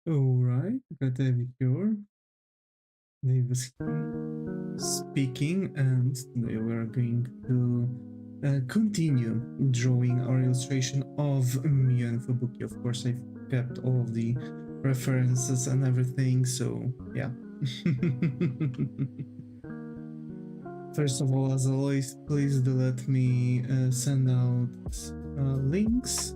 Alright, got to have you here. Davis speaking, and today we're going to continue drawing our illustration of Mio and Fubuki. Of course, I've kept all of the references and everything, so yeah. First of all, as always, please do let me send out links.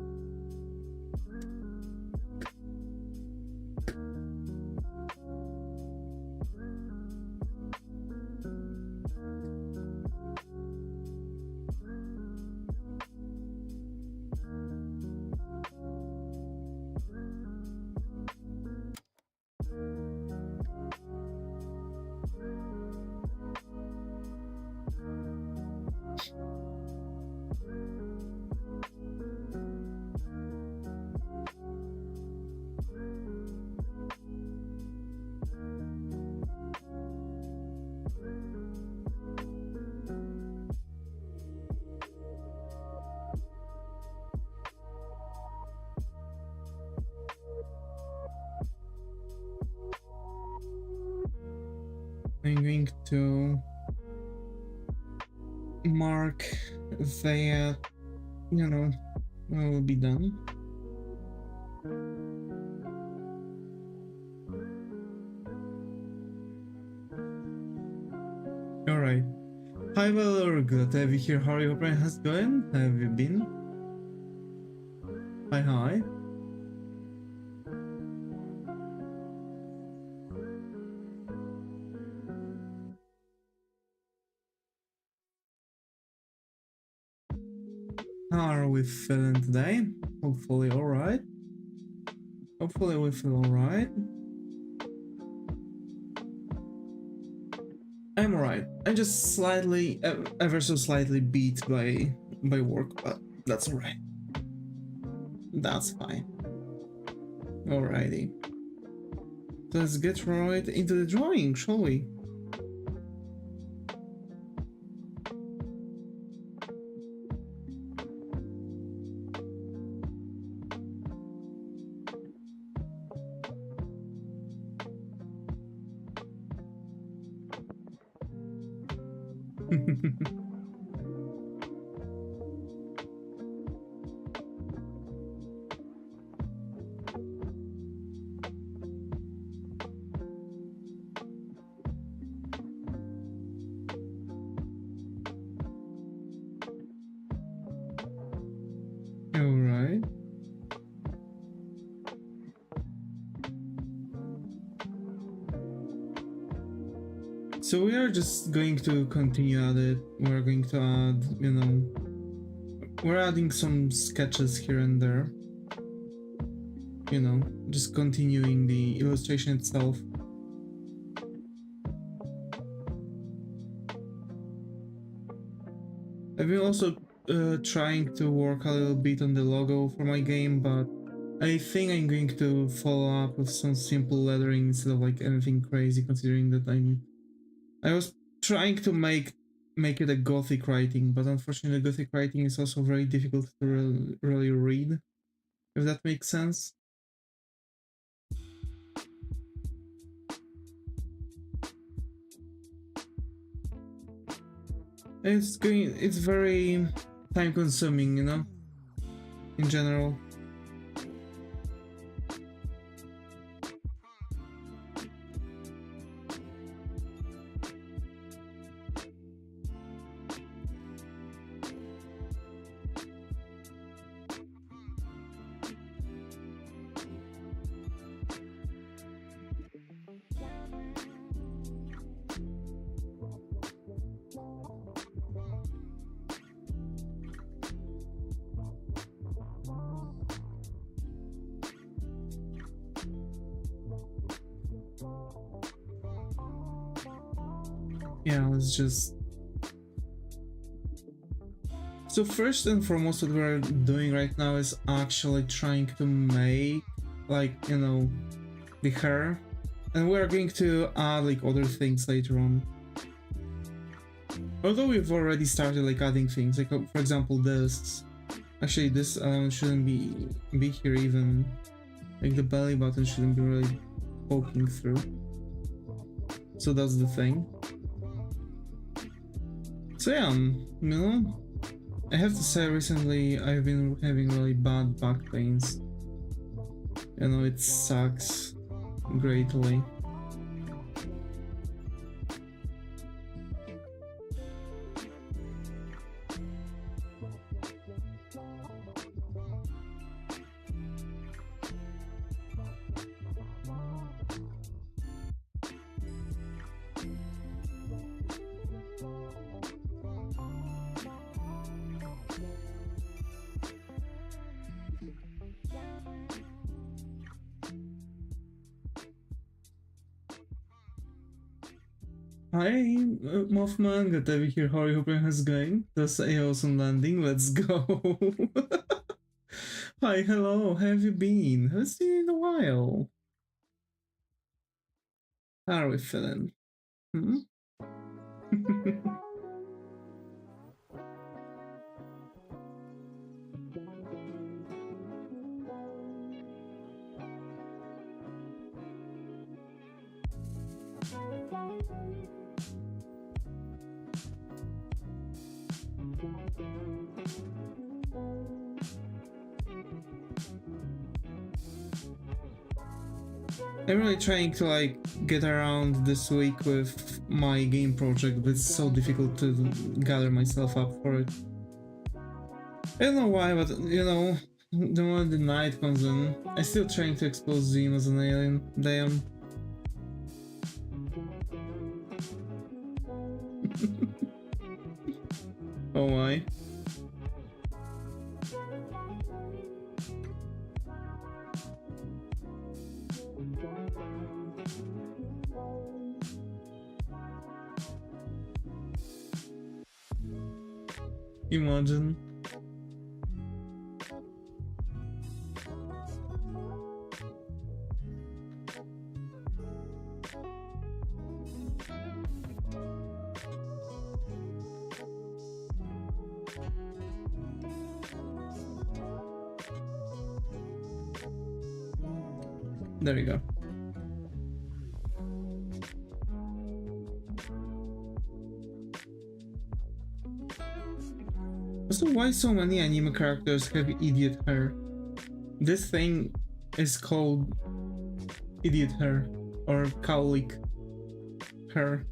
I'm going to mark that, will be done. Alright. Hi, Valor, good to have you here. How are you? How's it going? How have you been? Hi. How are we feeling today? Hopefully alright. Hopefully we feel alright. I'm alright. I'm just slightly, ever so slightly beat by work, but that's alright. That's fine. Alrighty. Let's get right into the drawing, shall we? Alright. So we are just going to continue at it. We're going to add, we're adding some sketches here and there. Just continuing the illustration itself. I've been also trying to work a little bit on the logo for my game, but I think I'm going to follow up with some simple lettering instead of like anything crazy, considering that I was trying to make it a gothic writing, but unfortunately gothic writing is also very difficult to really read, if that makes sense. It's very time consuming, in general. Yeah, let's just... So first and foremost, what we're doing right now is actually trying to make, like, the hair. And we're going to add, like, other things later on. Although we've already started, like, adding things, like, for example, this. Actually, this shouldn't be here even. Like the belly button shouldn't be really poking through. So that's the thing. So yeah, you know, I have to say recently I've been having really bad back pains. You know, it sucks greatly. Hi, Moth Manga, Devi here, how are you hoping it's going? That's a awesome landing, let's go! Hi, hello, how have you been? Haven't seen you in a while. How are we feeling? Hmm? I'm really trying to like get around this week with my game project, but it's so difficult to gather myself up for it. I don't know why, but you know, the moment the night comes in, I'm still trying to expose Zim as an alien. Damn. Oh my. Imagine. There you go. Also, why so many anime characters have idiot hair? This thing is called idiot hair or cowlick hair,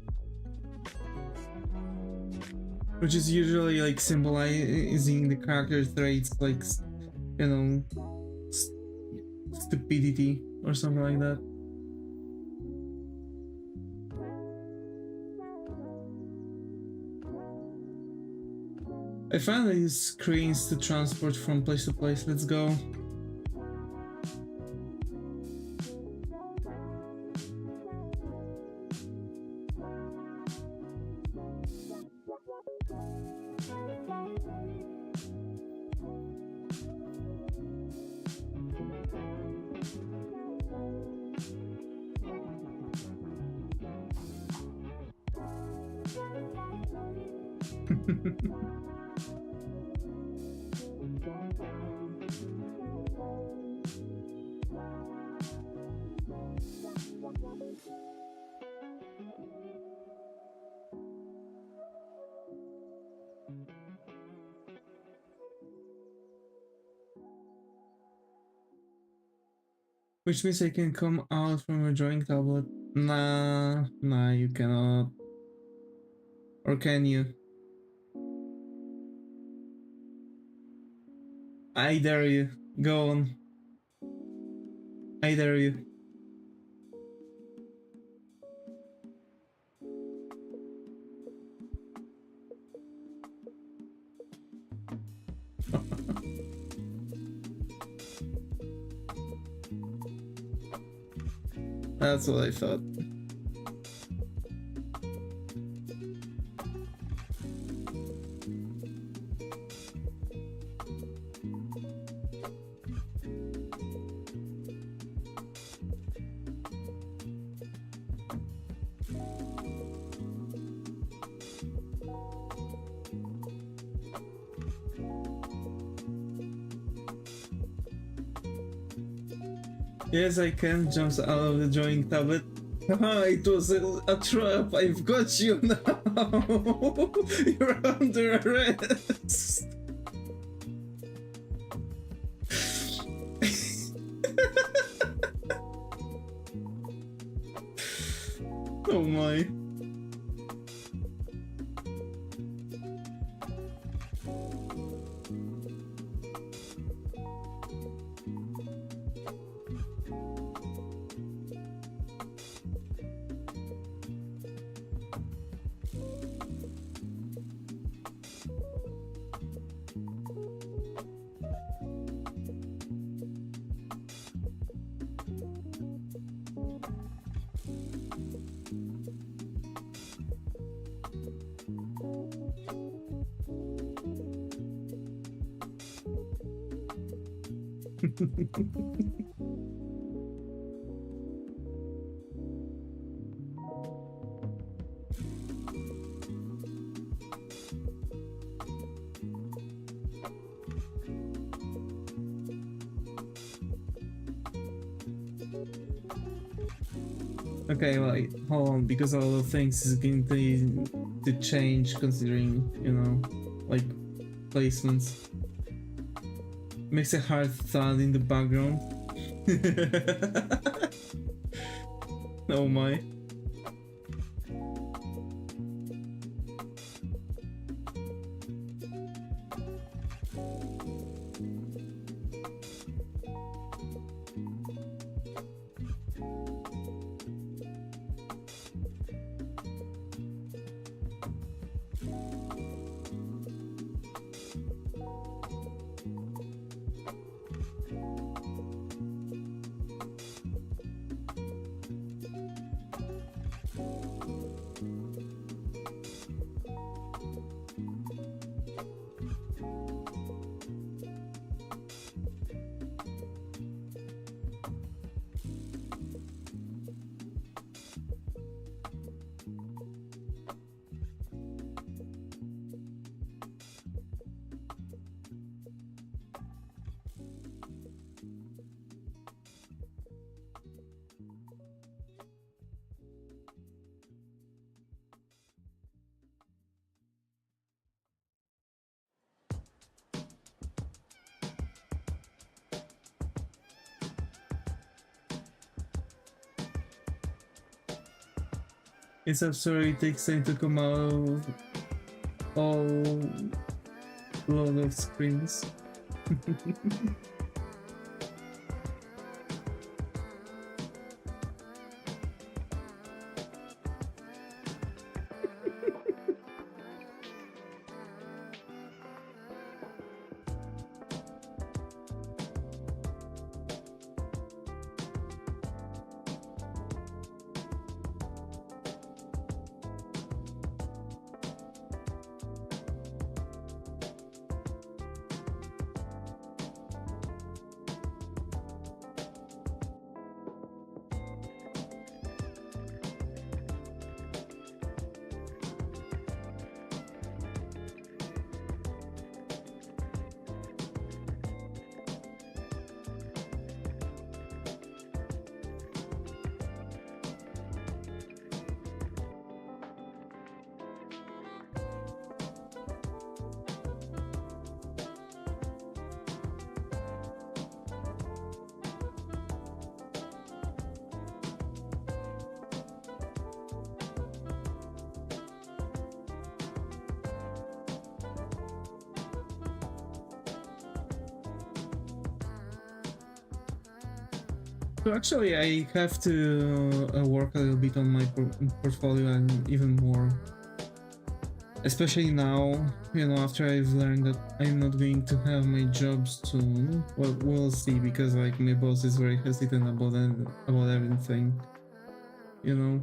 which is usually like symbolizing the character traits like, you know, stupidity or something like that. I finally use screens to transport from place to place. Let's go. Which means I can come out from a drawing tablet. Nah, you cannot. Or can you? I dare you. Go on. I dare you. That's what I thought. Yes, I can. Jumps out of the drawing tablet. Haha, it was a trap. I've got you now. You're under arrest. Oh my. Okay, wait, hold on, because a lot of things is going to change considering, you know, like placements. Makes a hard thud in the background. Oh my. It's absurd, it takes time to come out of all load of screens. So actually, I have to work a little bit on my portfolio and even more. Especially now, you know, after I've learned that I'm not going to have my job soon. Well, we'll see, because like my boss is very hesitant about everything, you know.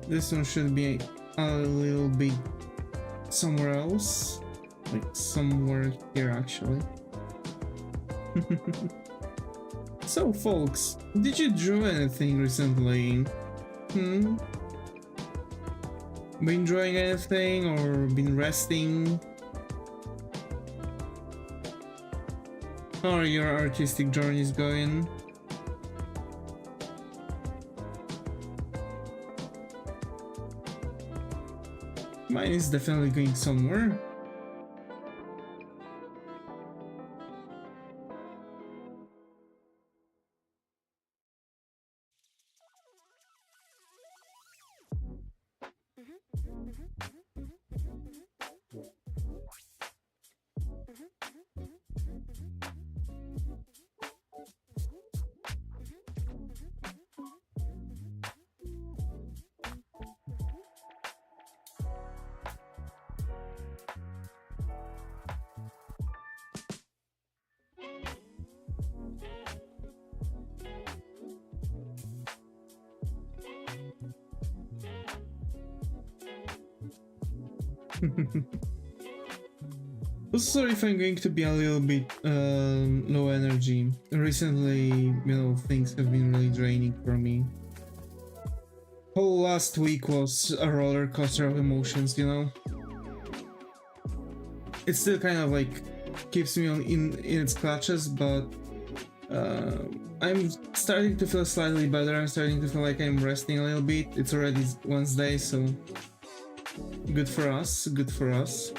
This one should be a little bit somewhere else, like somewhere here actually. So folks, did you draw anything recently? Been drawing anything or been resting? How are your artistic journeys going? Mine is definitely going somewhere. Sorry if I'm going to be a little bit low energy. Recently, you know, things have been really draining for me. Whole last week was a roller coaster of emotions, you know. It still kind of like keeps me in its clutches, but I'm starting to feel slightly better. I'm starting to feel like I'm resting a little bit. It's already Wednesday, so good for us, good for us.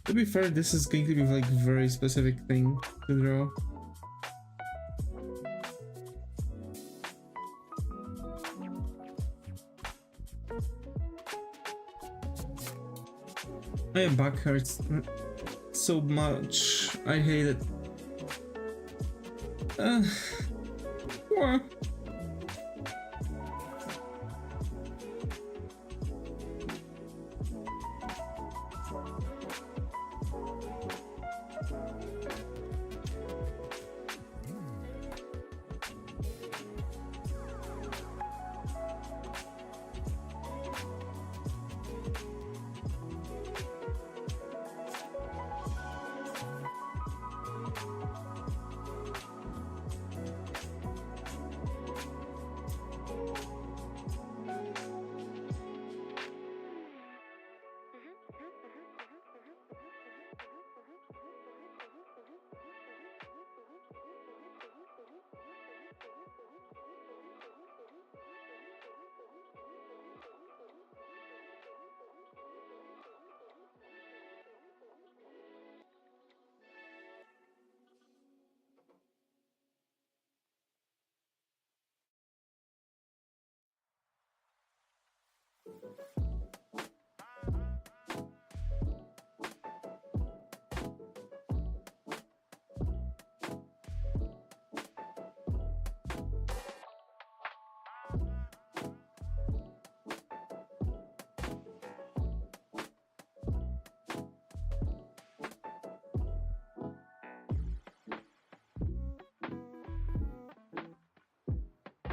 To be fair, this is going to be like a very specific thing to draw. My back hurts so much. I hate it. What?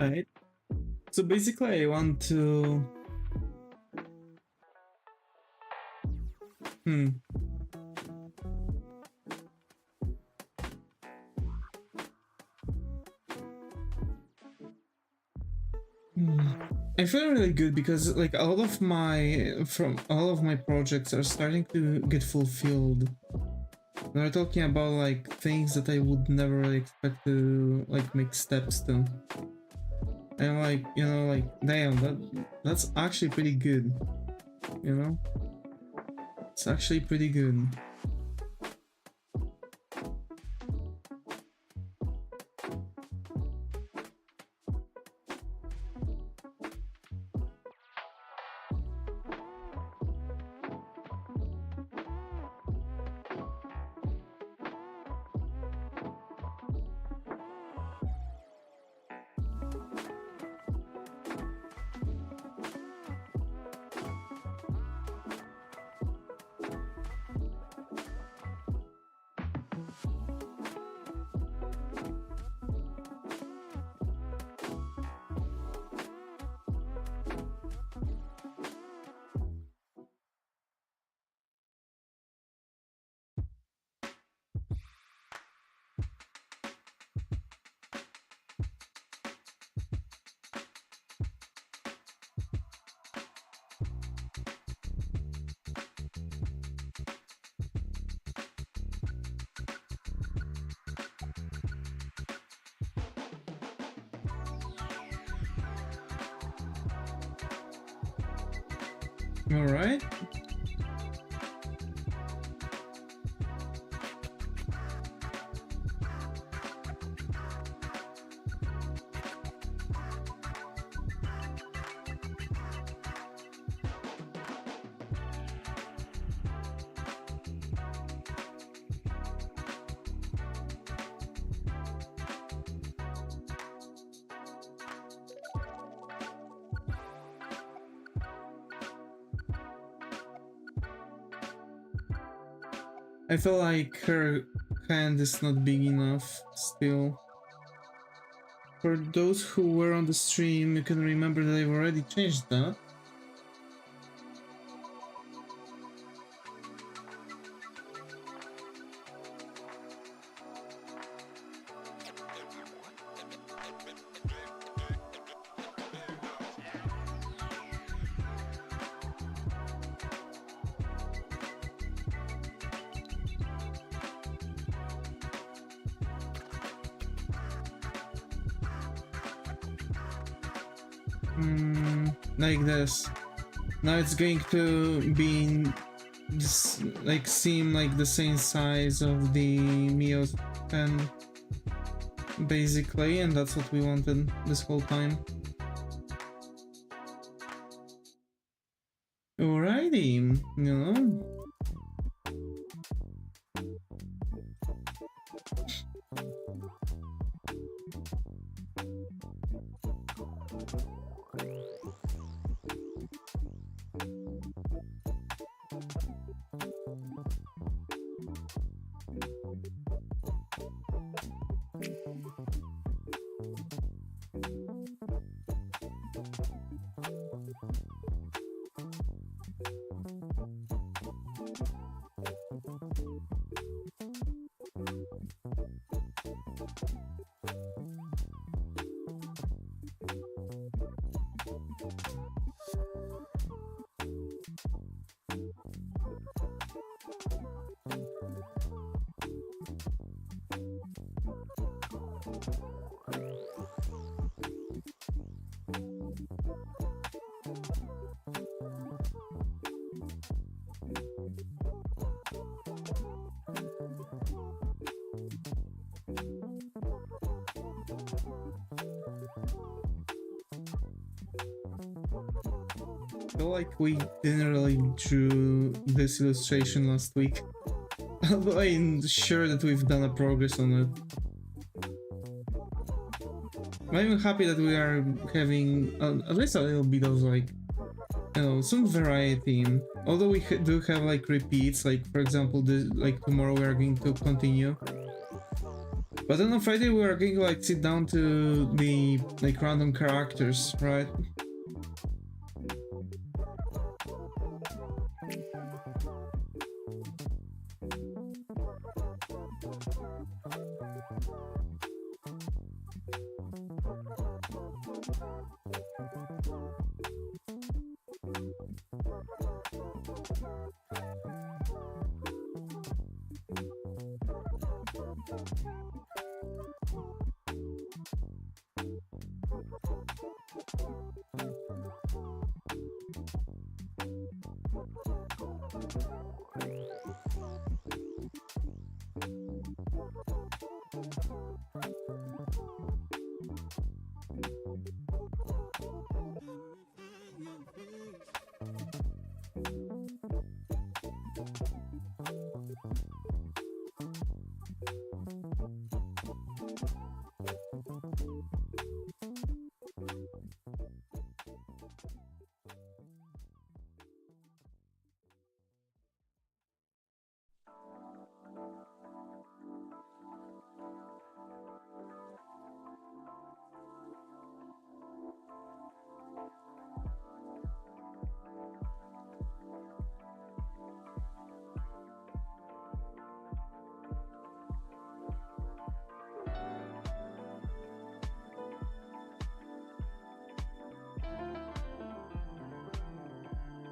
Right. So basically I want to I feel really good because like all of my projects are starting to get fulfilled. We're talking about like things that I would never really expect to like make steps to. And like, you know, like damn, that's actually pretty good. you know? It's actually pretty good. All right. I feel like her hand is not big enough still. For those who were on the stream, you can remember that I've already changed that. Like this. Now it's going to be just like seem like the same size of the Mio's pen, basically, and that's what we wanted this whole time. Alrighty, you know. I feel like we didn't really drew this illustration last week. Although I'm sure that we've done a progress on it. I'm even happy that we are having at least a little bit of like, you know, some variety. Although we do have like repeats, like for example, like tomorrow we are going to continue. But then on Friday we are going to like sit down to the like random characters, right?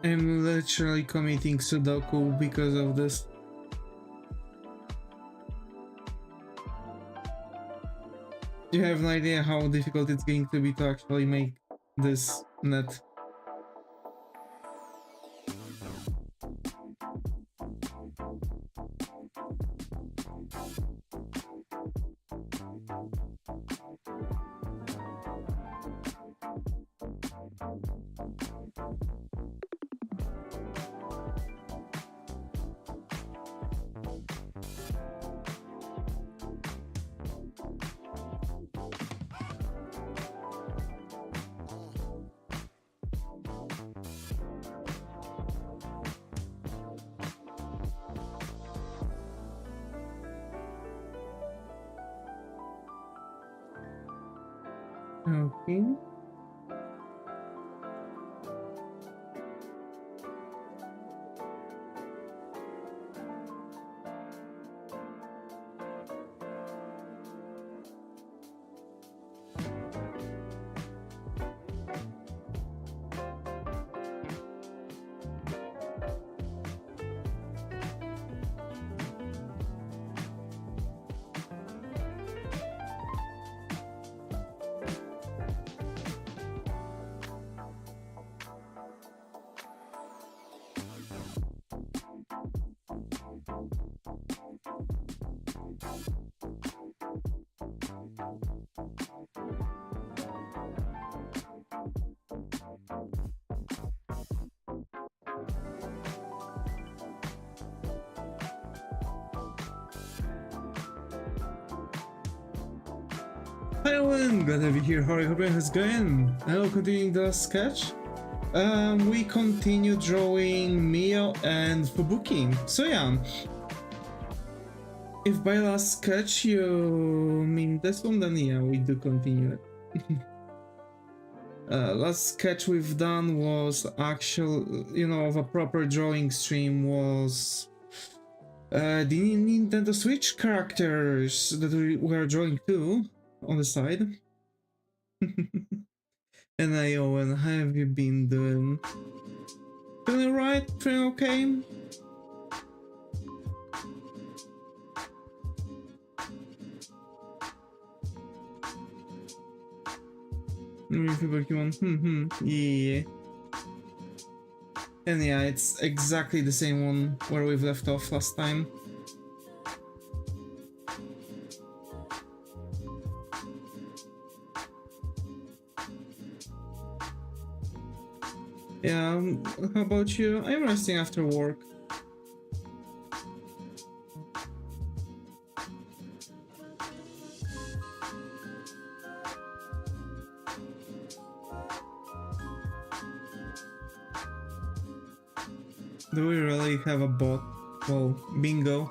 I'm literally committing Sudoku because of this. You have no idea how difficult it's going to be to actually make this net. Okay. Hi Owen, glad to have you here. How are you? How's it going? Hello, continuing the sketch. We continue drawing Mio and Fubuki. So yeah, if by last sketch you mean this one, then yeah, we do continue it. Last sketch we've done was actual, of a proper drawing stream was the Nintendo Switch characters that we were drawing too on the side. And Owen, how have you been doing? Feeling alright? Feeling okay? Yeah. And yeah, it's exactly the same one where we've left off last time. Yeah, how about you? I'm resting after work. Do we really have a bot? Well, bingo.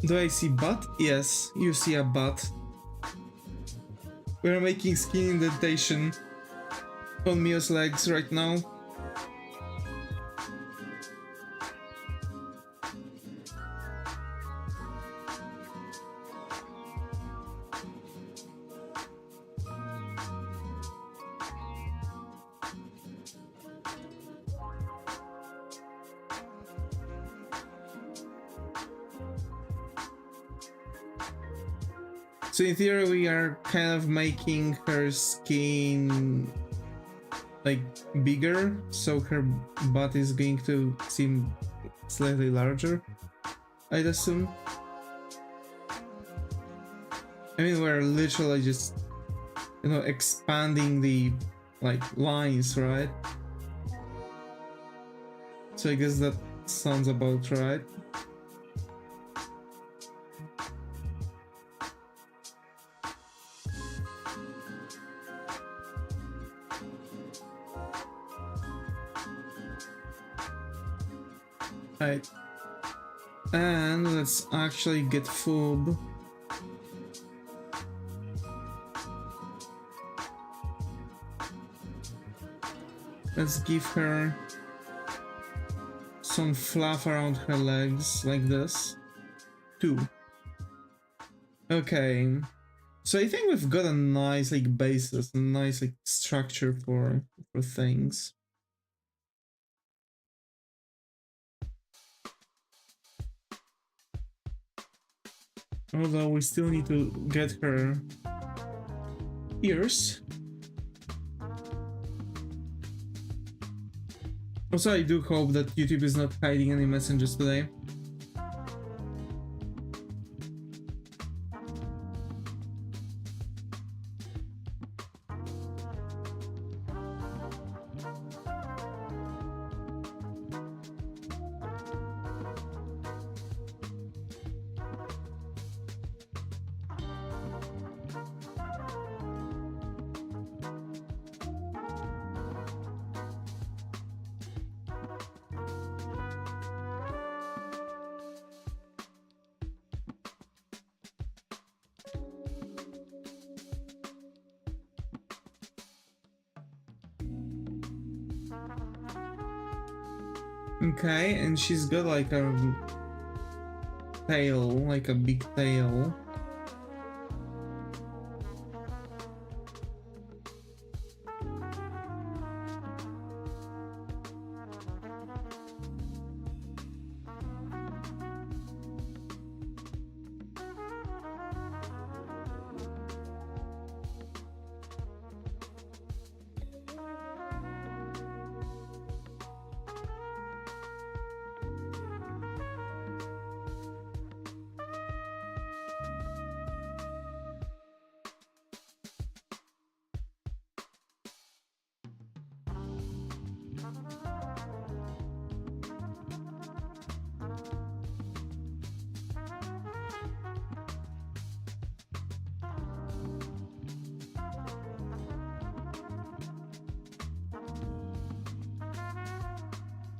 Do I see butt? Yes, you see a butt. We're making skin indentation on Mio's legs right now. So in theory we are kind of making her skin like bigger, so her butt is going to seem slightly larger. I'd assume. I mean, we're literally just, you know, expanding the, like, lines, right? So I guess that sounds about right. Right. And let's actually get Fub. Let's give her some fluff around her legs, like this. 2. Okay. So I think we've got a nice, like, basis, a nice, like, structure for things. Although we still need to get her ears. Also, I do hope that YouTube is not hiding any messages today. Okay, and she's got like a tail, like a big tail.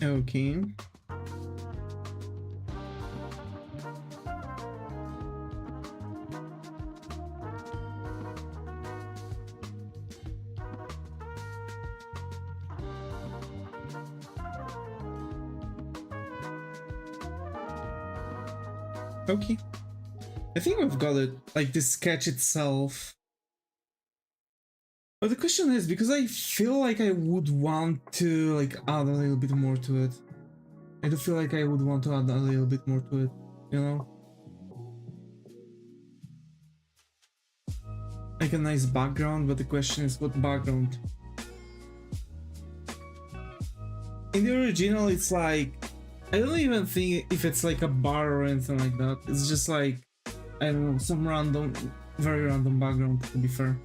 Okay. Okay. I think we've got it, like the sketch itself. But the question is, because I feel like I would want to like add a little bit more to it. I do feel like I would want to add a little bit more to it, you know? Like a nice background, but the question is what background? In the original, it's like, I don't even think if it's like a bar or anything like that. It's just like, I don't know, some random, very random background, to be fair.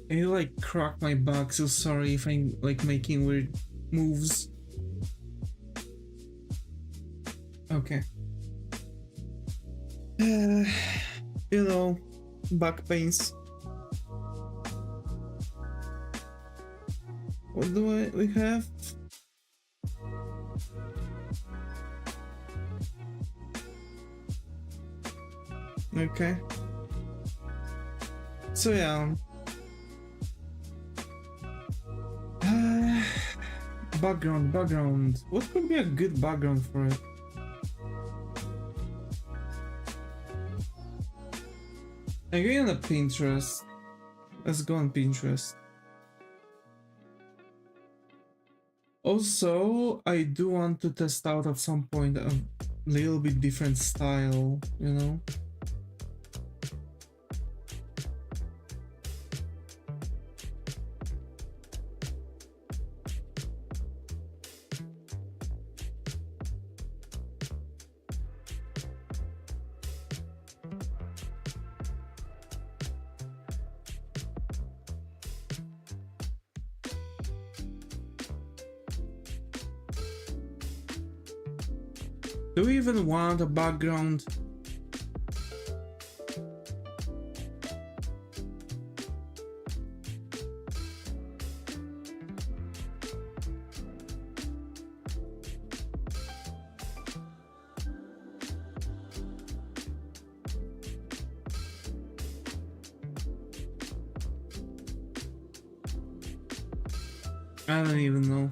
I like crack my back, so sorry if I'm like making weird moves. Okay. You know, back pains. What do we have? Okay. So yeah. Background. What could be a good background for it? I'm going on a Pinterest. Let's go on Pinterest. Also, I do want to test out at some point a little bit different style, you know? Do we even want a background? I don't even know.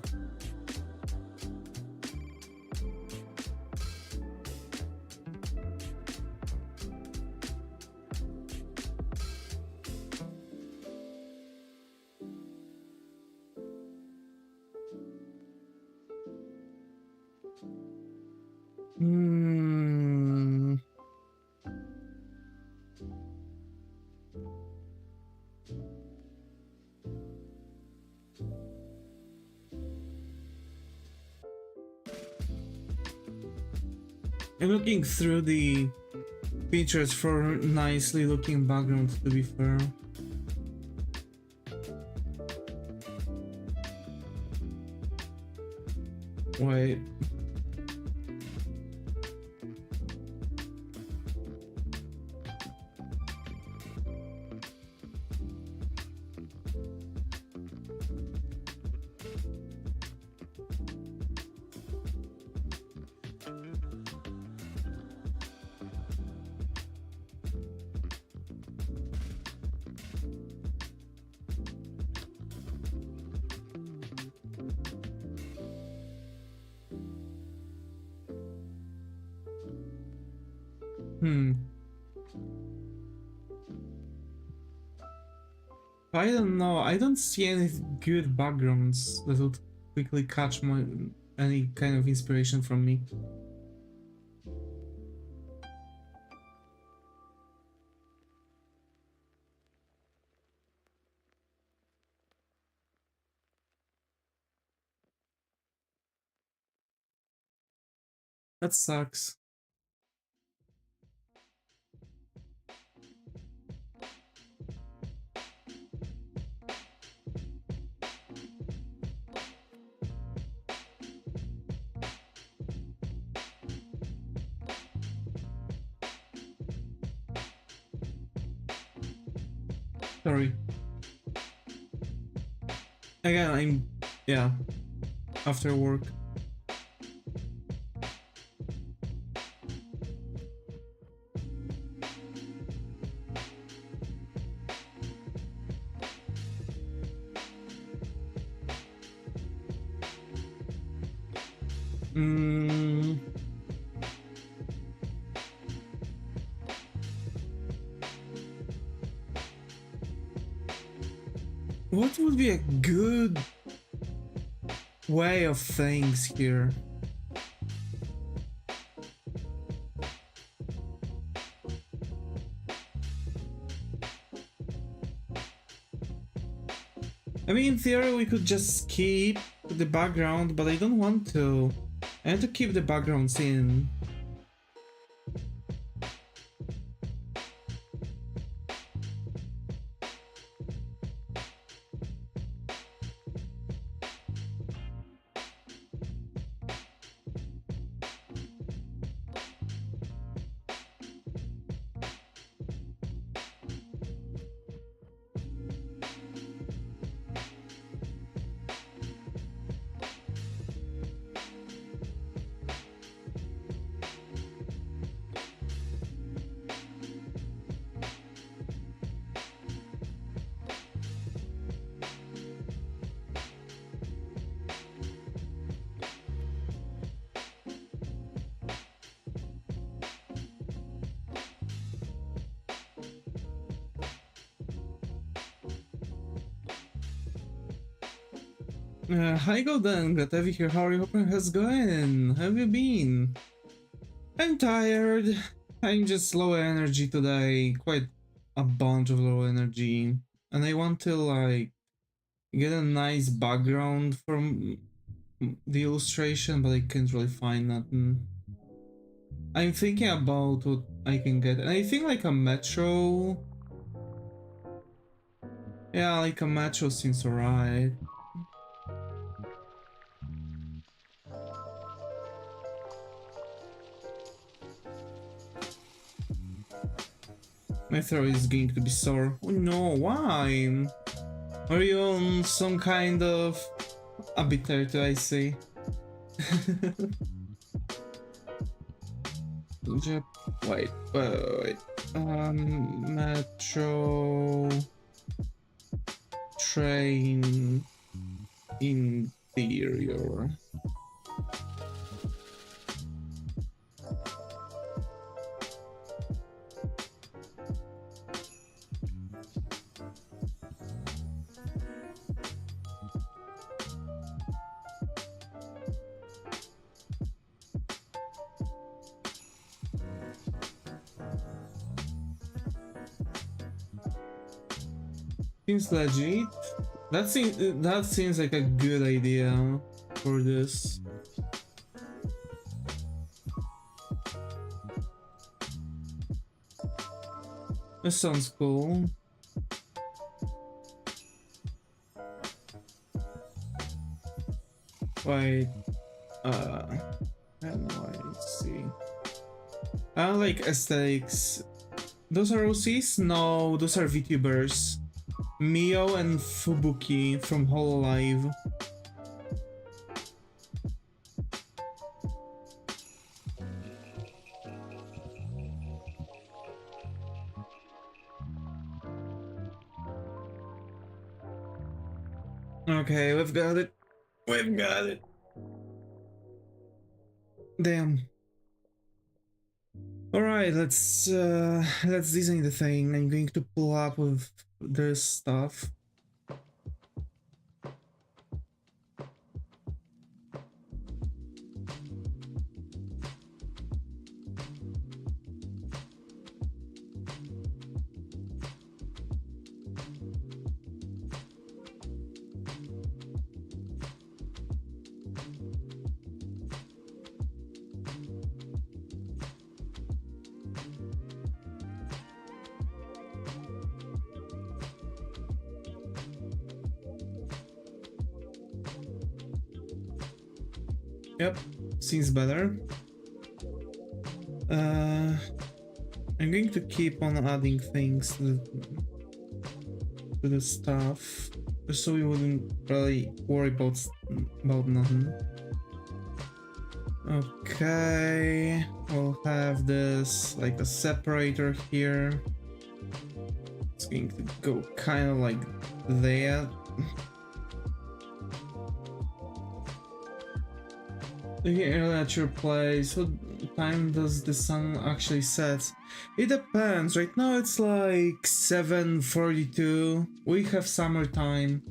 Hmm. I'm looking through the features for nicely looking backgrounds, to be fair. Wait. I don't know. I don't see any good backgrounds that would quickly catch my any kind of inspiration from me. That sucks. Sorry. Again, yeah, after work. What would be a good way of things here? I mean, in theory, we could just skip the background, but I don't want to. I want to keep the backgrounds in. Hi Golden, glad to have you here. How are you? Hoping how's it going? How have you been? I'm tired. I'm just low energy today. Quite a bunch of low energy. And I want to like get a nice background from the illustration, but I can't really find nothing. I'm thinking about what I can get. And I think like a metro. Yeah, like a metro seems alright. My throat is going to be sore. Oh no, why? Are you on some kind of a bit too, I see. Wait. Metro train interior. Seems legit. That seems like a good idea for this. This sounds cool. Wait, I don't know, I see. I like aesthetics. Those are OCs? No, those are Vtubers. Mio and Fubuki from Hololive. Okay, we've got it. We've got it. Damn. Alright, let's design the thing. I'm going to pull up with this stuff. Yep, seems better. I'm going to keep on adding things to the stuff, just so we wouldn't really worry about nothing. Okay, we'll have this like a separator here. It's going to go kind of like there. Here at your place, what time does the sun actually set? It depends. Right now it's like 7:42. We have summertime.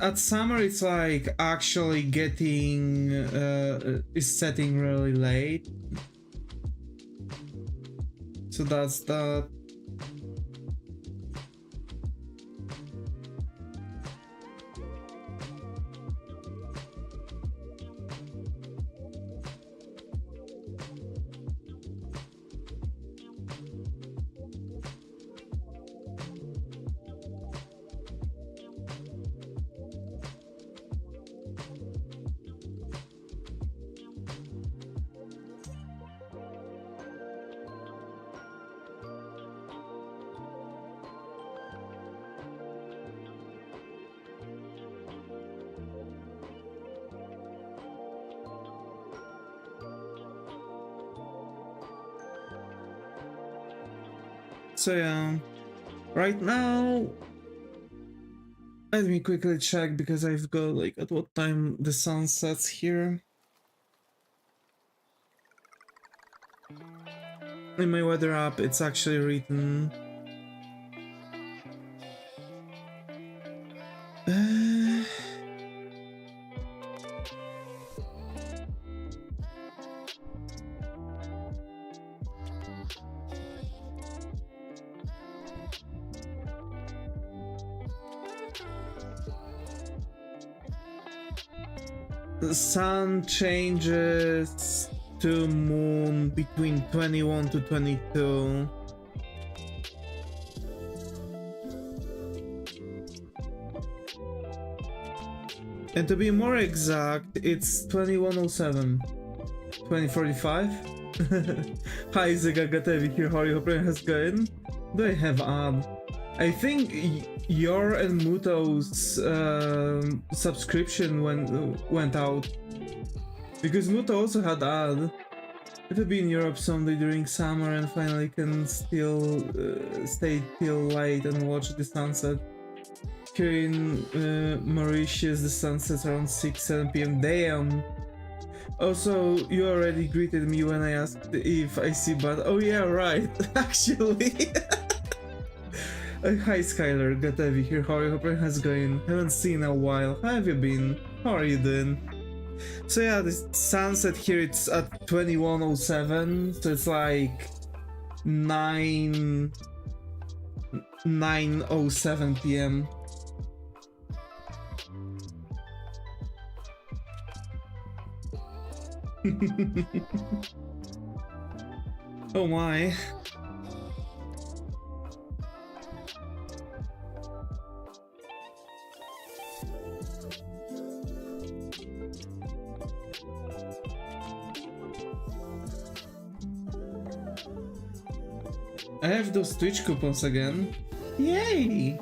At summer it's like actually getting is setting really late. So that's that. So yeah, right now, let me quickly check because I've got like at what time the sun sets here. In my weather app, it's actually written. the sun changes to moon between 21 to 22. And to be more exact, it's 2107. 2045? Hi Zegagatevi here, how are you? Hope has going. Do I have ad? I think your and Muto's subscription went out. Because Muto also had ad. It'll be in Europe someday during summer and finally can still stay till late and watch the sunset. Here in Mauritius, the sun sets around 6-7 p.m. Damn! Also, you already greeted me when I asked if I see but oh yeah, right, actually. Hi Skylar, good to have you here, how are you? Hope how's going? Haven't seen in a while, how have you been? How are you doing? So yeah, the sunset here, it's at 2107, so it's like 9:07 p.m. Oh my. I have those Twitch coupons again. Yay!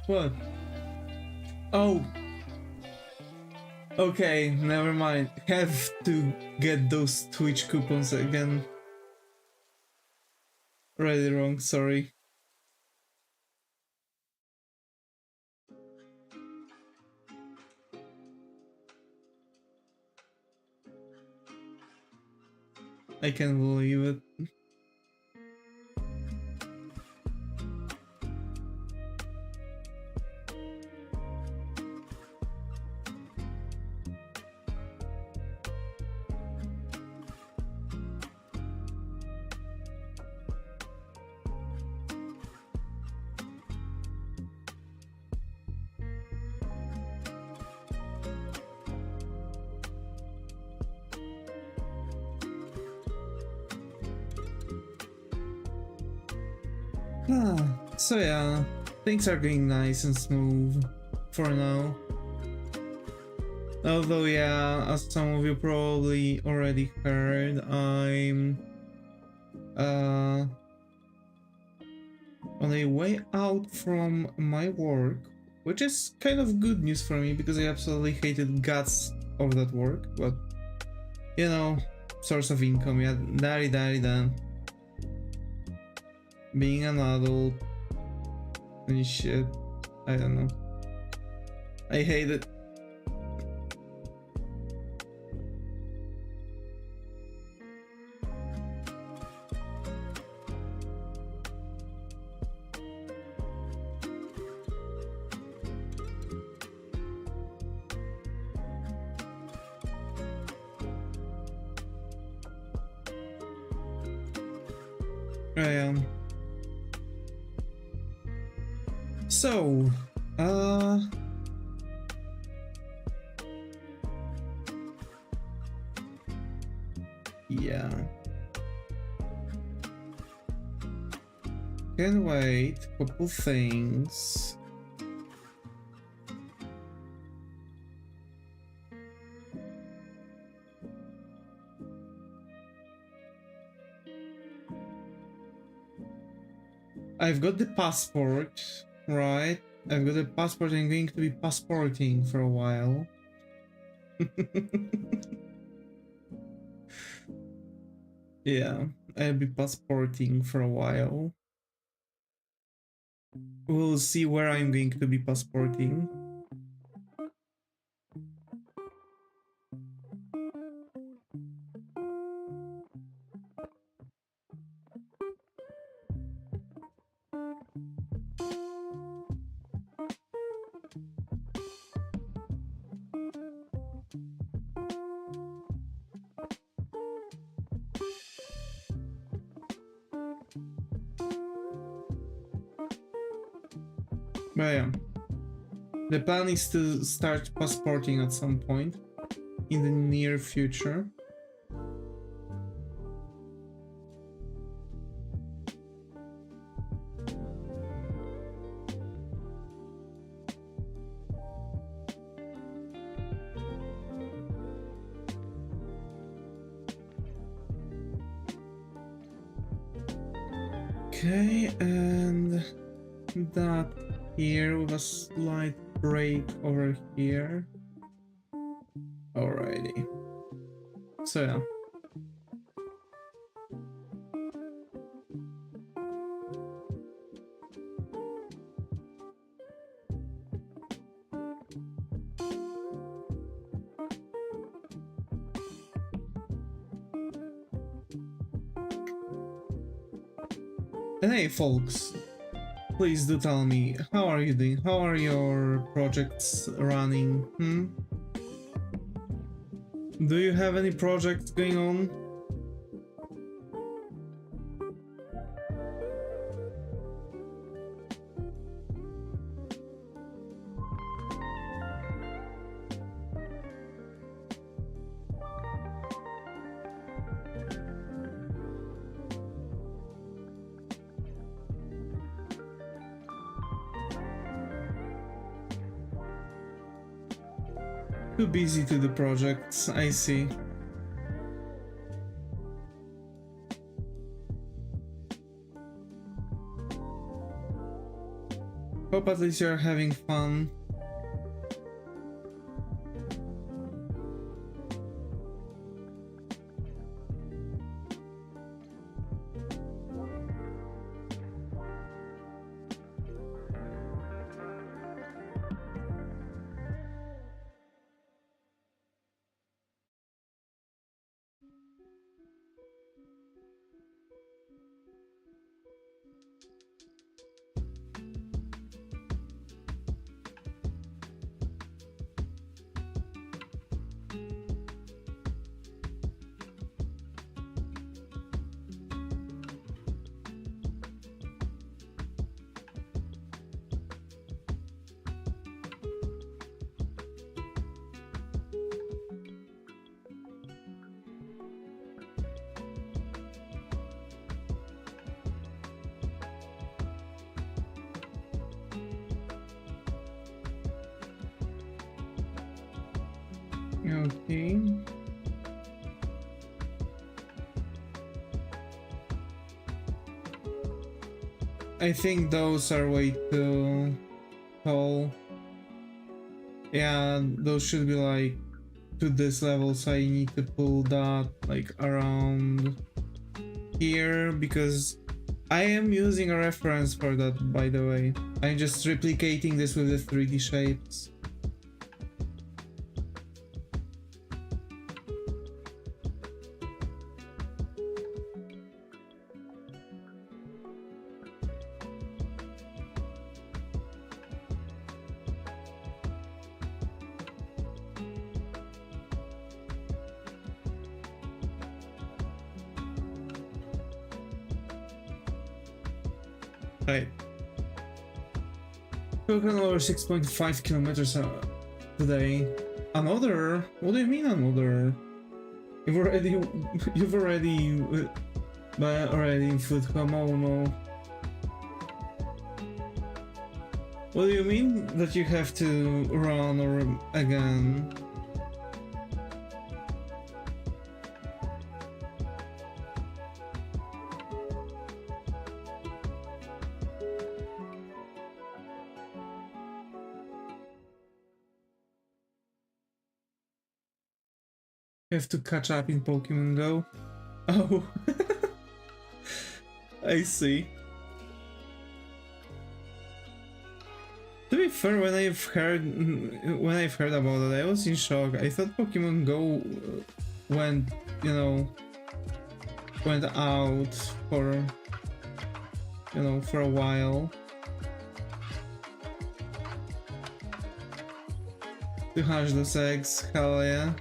What? Oh! Okay, never mind. Have to get those Twitch coupons again. Really wrong, sorry. I can't believe it. So yeah, things are going nice and smooth for now. Although yeah, as some of you probably already heard, I'm on a way out from my work, which is kind of good news for me because I absolutely hated guts of that work, but you know, source of income, yeah, da. Being an adult and shit, I don't know. I hate it. I am. So, yeah. Can wait, couple things. I've got the passport, right? I've got a passport. I'm going to be passporting for a while. Yeah, I'll be passporting for a while. We'll see where I'm going to be passporting. But yeah, the plan is to start passporting at some point in the near future. Okay, and that here with a slight break over here. Alrighty. So yeah. And hey folks, please do tell me, how are you doing? How are your projects running? Do you have any projects going on? Too busy to do projects, I see. Hope at least you're having fun. Okay. I think those are way too tall. Yeah, those should be like to this level, so I need to pull that like around here because I am using a reference for that, by the way. I'm just replicating this with the 3D shapes. Right. Spoken over 6.5 kilometers today. Another? What do you mean another? You've already in food coma, oh no. What do you mean that you have to run or again? Have to catch up in Pokemon Go. Oh, I see. To be fair, when I've heard about it, I was in shock. I thought Pokemon Go went, went out for, for a while. To hatch those eggs, hell yeah.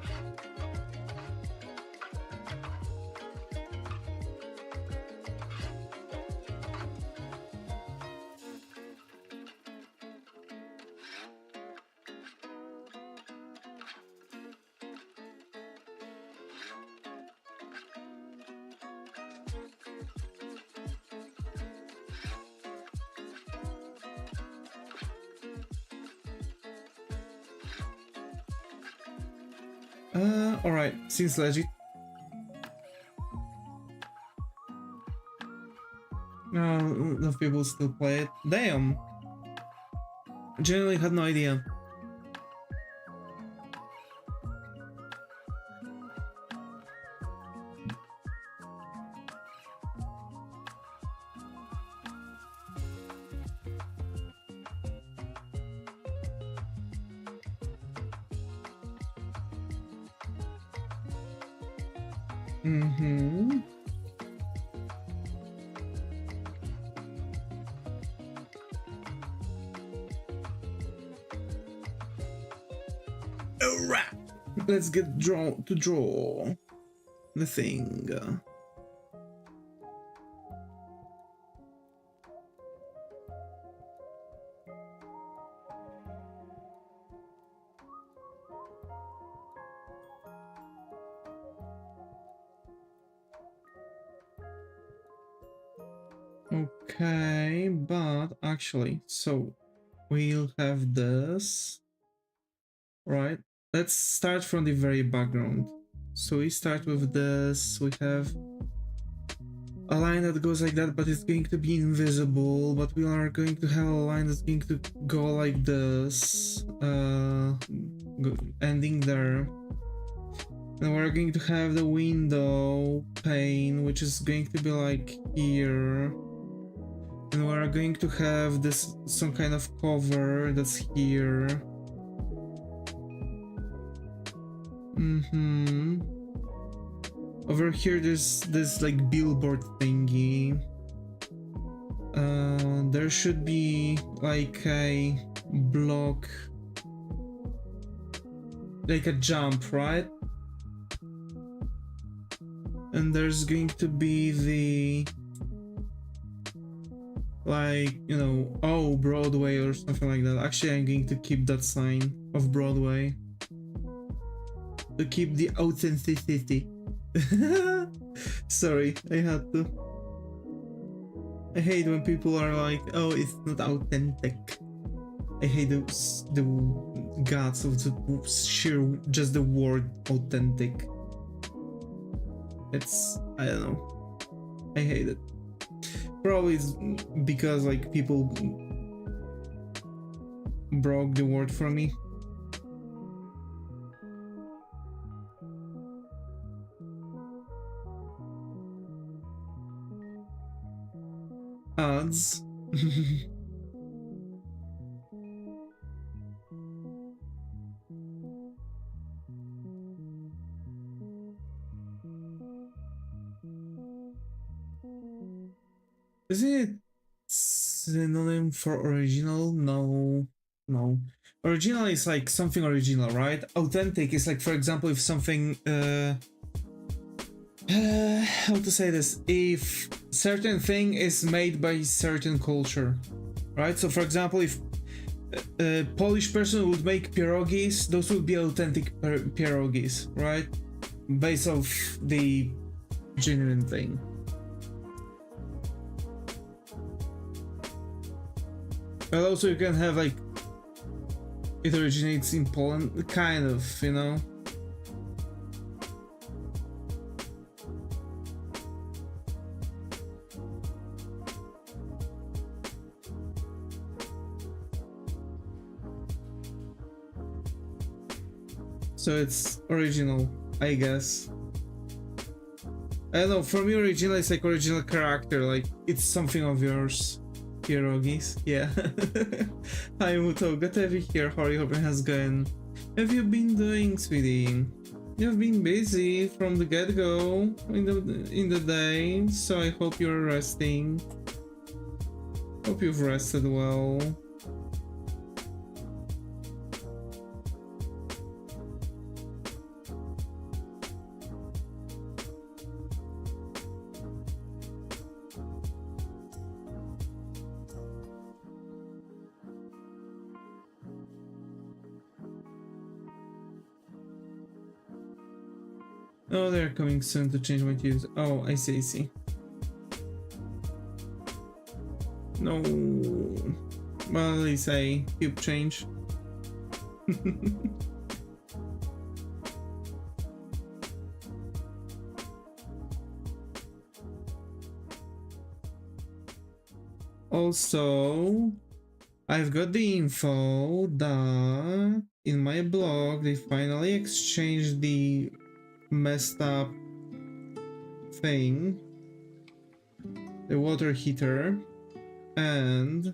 Alright, seems legit. Enough people still play it. Damn! I genuinely had no idea. Mm-hmm. Alright, let's get draw the thing. Okay, but actually, so we'll have this, right? Let's start from the very background. So we start with this, we have a line that goes like that, but it's going to be invisible, but we are going to have a line that's going to go like this, ending there. And we're going to have the window pane, which is going to be like here. And we're going to have this, some kind of cover that's here. Over here there's this like billboard thingy. There should be like a block, like a jump, right? And there's going to be the, like, you know, oh, Broadway or something like that. Actually, I'm going to keep that sign of Broadway to keep the authenticity. Sorry, I had to. I hate when people are like, oh, it's not authentic. I hate the guts of the sheer, just the word authentic. It's, I don't know, I hate it. Probably it's because like people broke the word for me. Ads. Is it synonym for original? No. No. Original is like something original, right? Authentic is like, for example, if something how to say this, if certain thing is made by certain culture, right? So for example, if a Polish person would make pierogies, those would be authentic pierogies, right? Based off the genuine thing. But also you can have like, it originates in Poland, kind of, you know? So it's original, I guess. I don't know, for me original is like original character, like it's something of yours. Pierogis, yeah. Hi Muto, good to have you here. How are you? Hoping has gone. Have you been doing, sweetie? You've been busy from the get-go in the day, so I hope you're resting. Hope you've rested well. Oh, they're coming soon to change my tunes. Oh, I see, I see. No. Well, they say cube change. Also, I've got the info that in my blog they finally exchanged the messed up thing, the water heater, and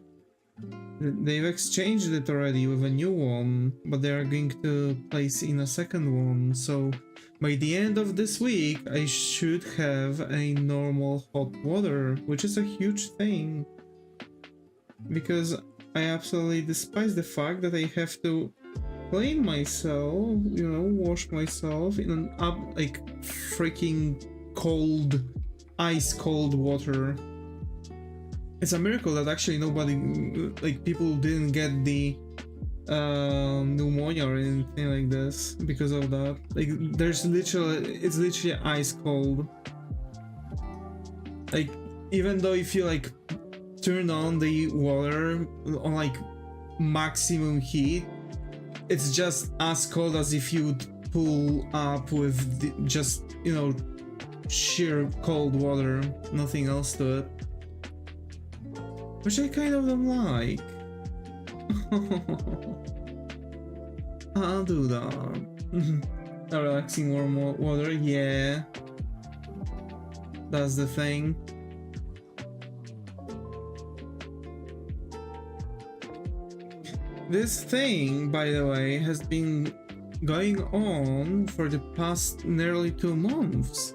they've exchanged it already with a new one, but they are going to place in a second one. So by the end of this week I should have a normal hot water, which is a huge thing, because I absolutely despise the fact that I have to clean myself, you know, wash myself in an like freaking cold, ice cold water. It's a miracle that actually nobody, like people didn't get the pneumonia or anything like this because of that. Like it's literally ice cold. Like even though if you like turn on the water on like maximum heat, it's just as cold as if you would pull up with just, you know, sheer cold water, nothing else to it. Which I kind of don't like. I'll do that. A relaxing warm water, yeah. That's the thing. This thing, by the way, has been going on for the past nearly 2 months.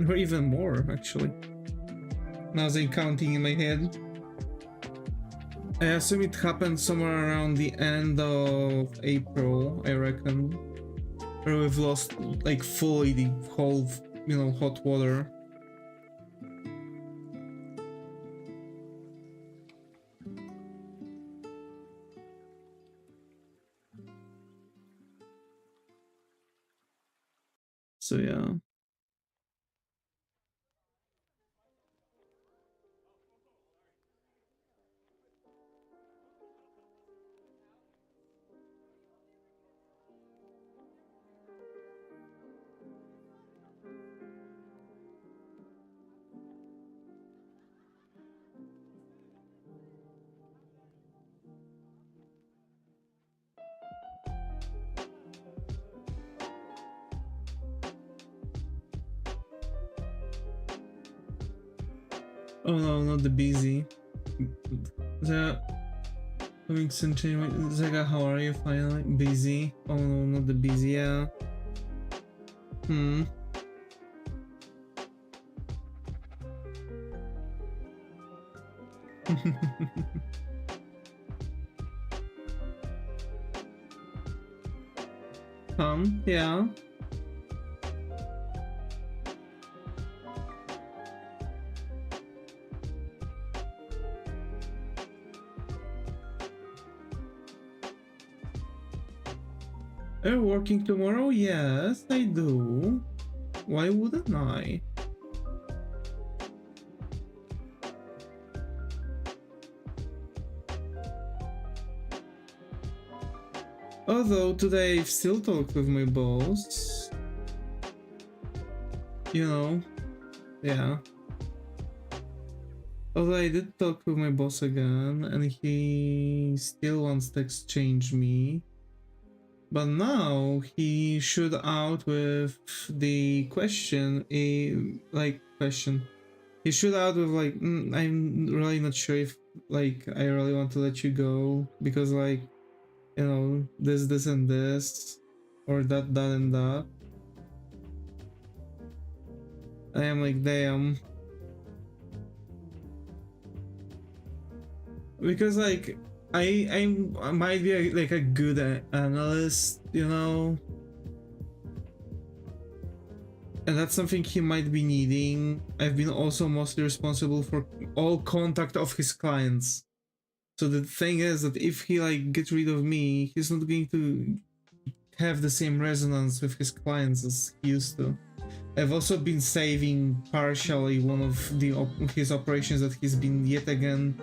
Or even more, actually. Now as I'm counting in my head. I assume it happened somewhere around the end of April, I reckon. Where we've lost, like, fully the whole, you know, hot water. So, yeah. Oh no, not the busy. The coming century. Zega, how are you finally? Busy? Oh no, not the busy, yeah. Yeah. Are you working tomorrow? Yes, I do. Why wouldn't I? Although today I've still talked with my boss. You know, yeah. Although I did talk with my boss again, and he still wants to exchange me. But now he shoot out with the question, He shoot out with like, I'm really not sure if like I really want to let you go because like, you know, this and this, or that and that. I am like, damn. Because like I might be like a good analyst, you know, and that's something he might be needing. I've been also mostly responsible for all contact of his clients. So the thing is that if he like gets rid of me, he's not going to have the same resonance with his clients as he used to. I've also been saving partially one of his operations that he's been yet again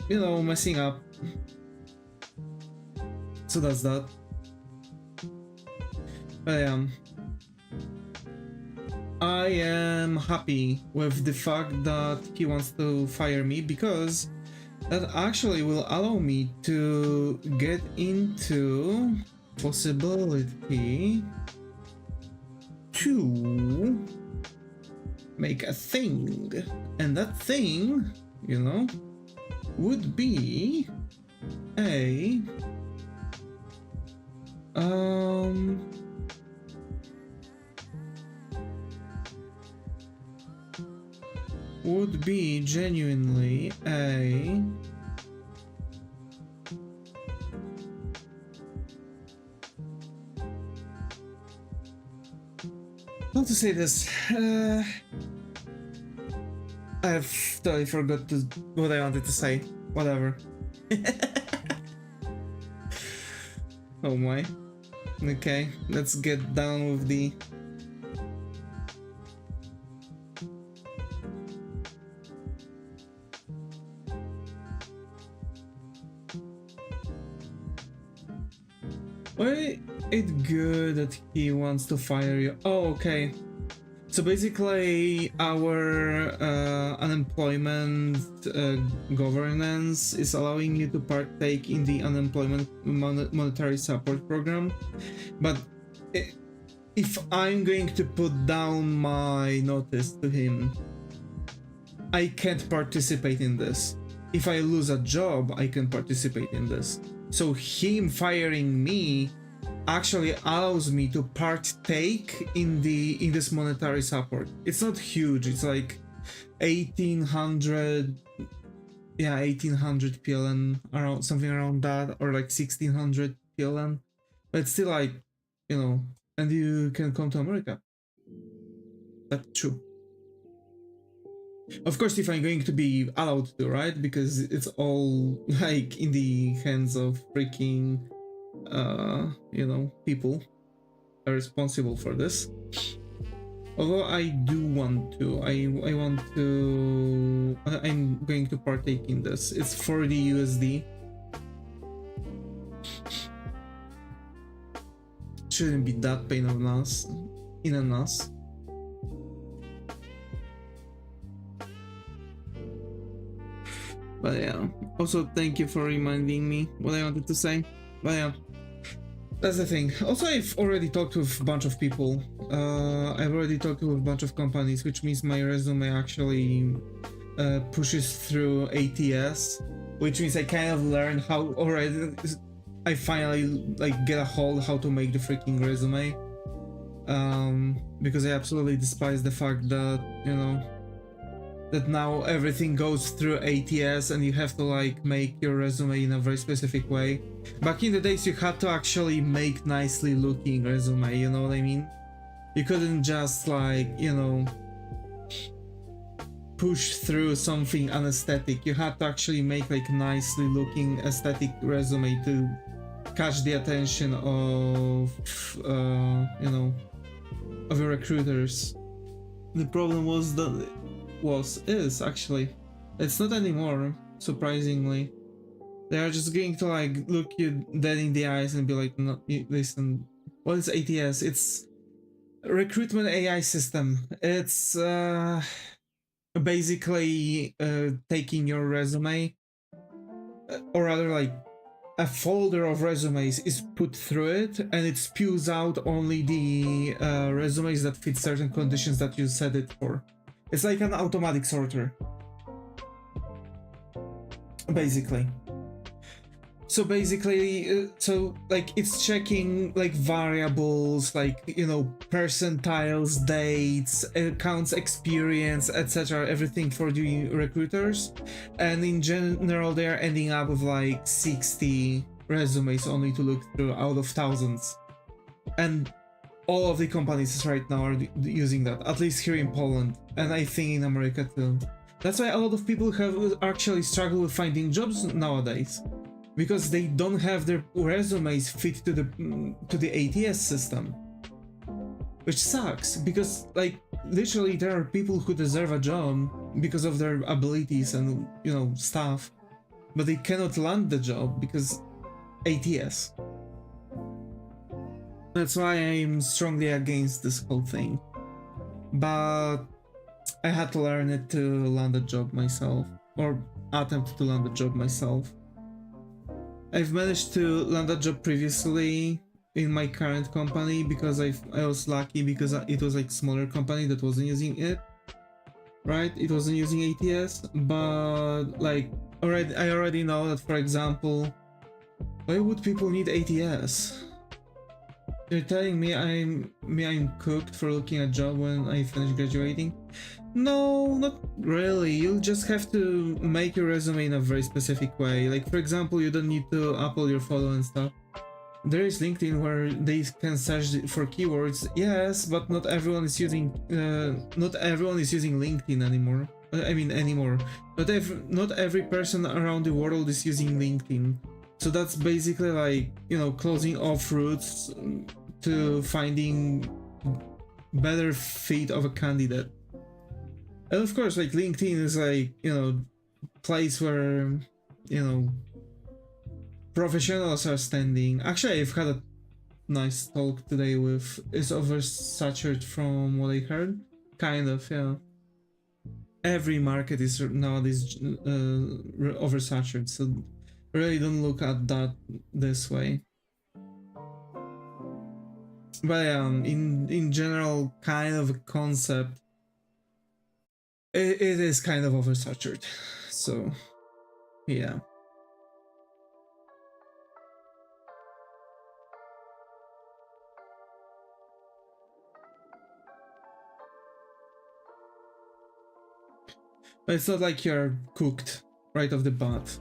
you know, messing up. So that's that. But yeah, I am happy with the fact that he wants to fire me, because that actually will allow me to get into possibility to make a thing, and that thing, you know, would be a would be genuinely a how to say this. I've totally forgot what I wanted to say. Whatever. Oh my. Okay, let's get down with the why it's good that he wants to fire you. Oh, okay. So basically, our unemployment governance is allowing you to partake in the unemployment monetary support program. But if I'm going to put down my notice to him, I can't participate in this. If I lose a job, I can participate in this. So him firing me actually allows me to partake in this monetary support. It's not huge. It's like 1800, yeah, 1800 PLN, around something around that, or like 1600 PLN. But it's still like, you know, and you can come to America. That's true. Of course, if I'm going to be allowed to, right? Because it's all like in the hands of freaking you know, people are responsible for this. Although I do want to, I'm going to partake in this. It's 40 USD. Shouldn't be that pain of us, in an ass. But yeah, also thank you for reminding me what I wanted to say. But yeah, that's the thing. Also, I've already talked with a bunch of people. I've already talked with a bunch of companies, which means my resume actually pushes through ATS, which means I kind of learned how already. I finally like get a hold how to make the freaking resume. Because I absolutely despise the fact that, you know, that now everything goes through ATS and you have to like make your resume in a very specific way. Back in the days you had to actually make nicely looking resume, you know what I mean? You couldn't just like, you know, push through something unaesthetic. You had to actually make like nicely looking aesthetic resume to catch the attention of, you know, of your recruiters. The problem was that is actually it's not anymore, surprisingly. They are just going to like look you dead in the eyes and be like, no, listen, what is ATS? It's recruitment AI system. It's basically taking your resume, or rather like a folder of resumes is put through it and it spews out only the resumes that fit certain conditions that you set it for. It's like an automatic sorter, basically. So basically, so like it's checking like variables, like, you know, percentiles, dates, accounts, experience, etc., everything for the recruiters. And in general, they're ending up with like 60 resumes only to look through out of thousands. And all of the companies right now are using that, at least here in Poland, and I think in America too. That's why a lot of people have actually struggled with finding jobs nowadays, because they don't have their resumes fit to the ATS system, which sucks. Because like literally there are people who deserve a job because of their abilities and, you know, stuff, but they cannot land the job because ATS. That's why I'm strongly against this whole thing. But I had to learn it to land a job myself, or attempt to land a job myself. I've managed to land a job previously in my current company because I was lucky because it was like smaller company that wasn't using it, right? It wasn't using ATS, but like I already know that, for example, why would people need ATS? You're telling me I'm cooked for looking at a job when I finish graduating? No, not really. You'll just have to make your resume in a very specific way. Like, for example, you don't need to upload your photo and stuff. There is LinkedIn where they can search for keywords, yes, but not everyone is using LinkedIn anymore. Anymore. Not every person around the world is using LinkedIn. So that's basically like, you know, closing off routes to finding better fit of a candidate. And of course, like, LinkedIn is like, you know, place where, you know, professionals are standing. Actually, I've had a nice talk today with, it's oversaturated from what I heard. Kind of, yeah. Every market is nowadays oversaturated, so really don't look at that this way. But in general, kind of a concept, it is kind of oversaturated. So, yeah. But it's not like you're cooked right off the bat.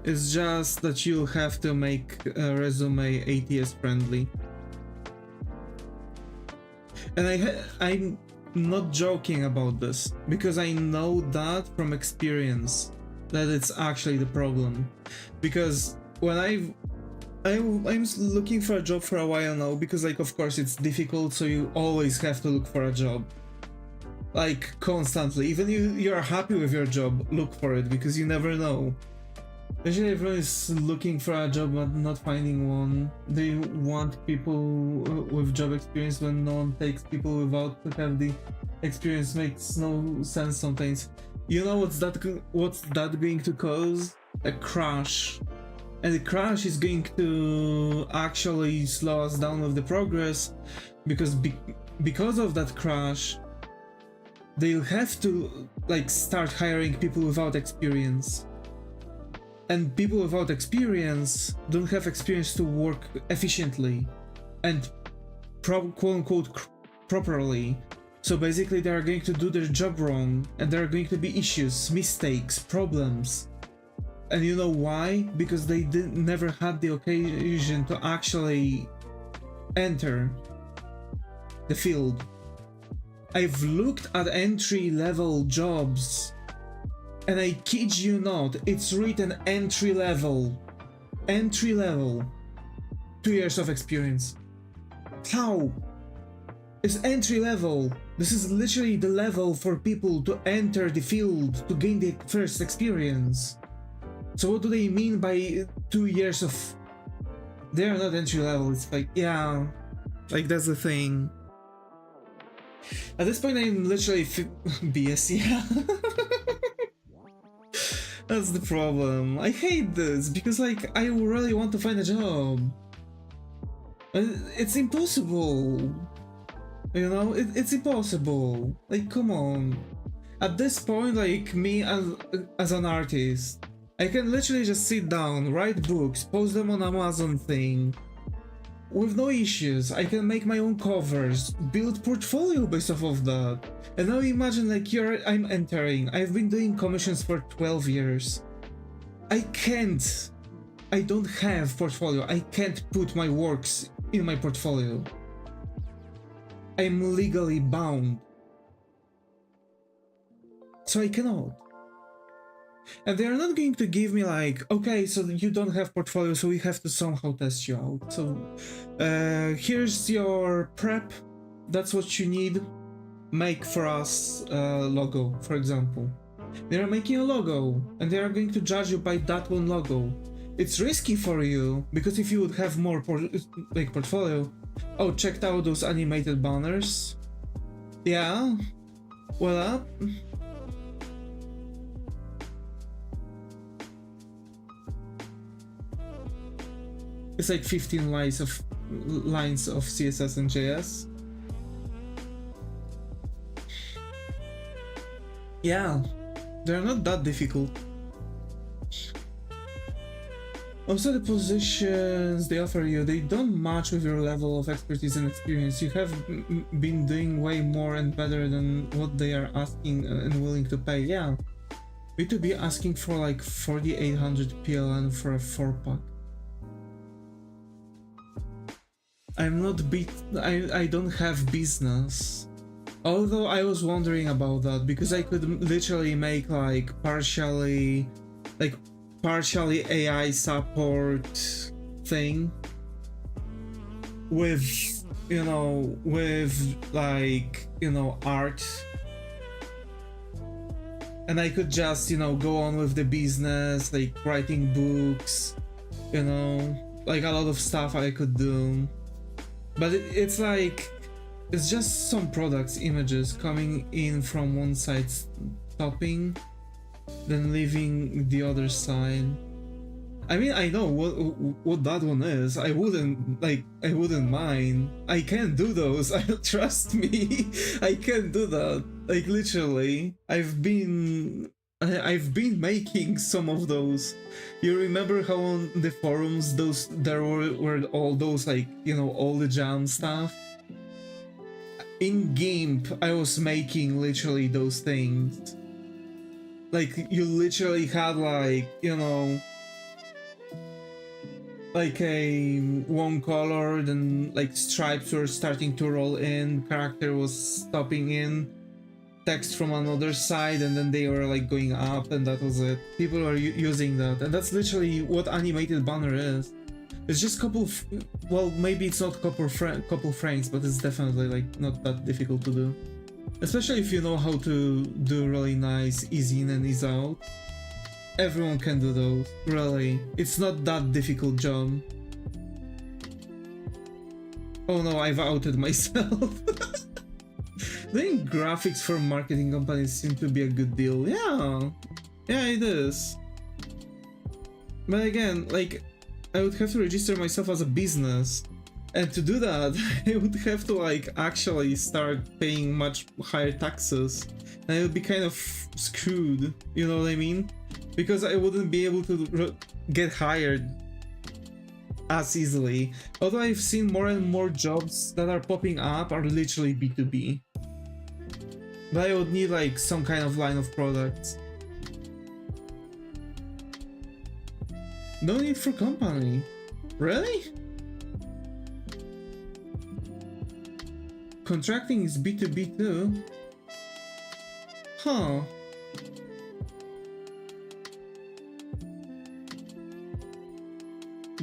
It's just that you have to make a resume ATS friendly. And I'm not joking about this, because I know that from experience that it's actually the problem. Because when I'm looking for a job for a while now, because like, of course it's difficult, so you always have to look for a job. Like, constantly. Even you're happy with your job, look for it, because you never know. Usually everyone is looking for a job but not finding one. They want people with job experience when no one takes people without to have the experience. Makes no sense sometimes. You know what's that going to cause? A crash. And the crash is going to actually slow us down with the progress, because because of that crash, they'll have to like start hiring people without experience. And people without experience don't have experience to work efficiently and quote-unquote properly. So basically they are going to do their job wrong, and there are going to be issues, mistakes, problems. And you know why? Because they never had the occasion to actually enter the field. I've looked at entry-level jobs, and I kid you not, it's written entry level. Entry level. 2 years of experience. How? It's entry level. This is literally the level for people to enter the field to gain the first experience. So what do they mean by 2 years of... They are not entry level, it's like, yeah. Like, that's the thing. At this point I'm literally BS, yeah. That's the problem. I hate this, because like, I really want to find a job. It's impossible. You know, it's impossible. Like, come on. At this point, like, me as an artist, I can literally just sit down, write books, post them on Amazon thing, with no issues. I can make my own covers, build portfolio based off of that. And now imagine like I'm entering. I've been doing commissions for 12 years. I don't have portfolio. I can't put my works in my portfolio. I'm legally bound. So I cannot. And they are not going to give me like, okay, so you don't have portfolio, so we have to somehow test you out. So here's your prep. That's what you need. Make for us a logo, for example. They are making a logo, and they are going to judge you by that one logo. it's risky for you, because if you would have more portfolio. Oh, checked out those animated banners. Yeah, what up? It's like 15 lines of CSS and JS. Yeah, they're not that difficult. Also, the positions they offer you, they don't match with your level of expertise and experience. You have been doing way more and better than what they are asking and willing to pay. Yeah, B2B asking for like 4,800 PLN for a 4-pack. I'm not I don't have business. Although I was wondering about that, because I could literally make like partially AI support thing with, you know, art, and I could just, you know, go on with the business, like writing books, you know, like a lot of stuff I could do. But it's like, it's just some products images coming in from one side, stopping, then leaving the other side. I mean, I know what that one is. I wouldn't mind. I can do those. Trust me. I can do that. Like literally, I've been making some of those. You remember how on the forums there were all those, like, you know, all the jam stuff? In GIMP, I was making literally those things. Like, you literally had, like, you know, like a one color, then like stripes were starting to roll in, character was stopping in, text from another side, and then they were like going up, and that was it. People are using that, and that's literally what animated banner is. It's just well, maybe it's not couple frames, but it's definitely like not that difficult to do. Especially if you know how to do really nice easy in and easy out. Everyone can do those, really. It's not that difficult job. Oh no, I've outed myself. Doing graphics for marketing companies seems to be a good deal. Yeah, it is. But again, like, I would have to register myself as a business. And to do that, I would have to like actually start paying much higher taxes. And I would be kind of screwed, you know what I mean? Because I wouldn't be able to get hired as easily. Although I've seen more and more jobs that are popping up are literally B2B. But I would need like some kind of line of products. No need for company. Really? Contracting is B2B too? Huh.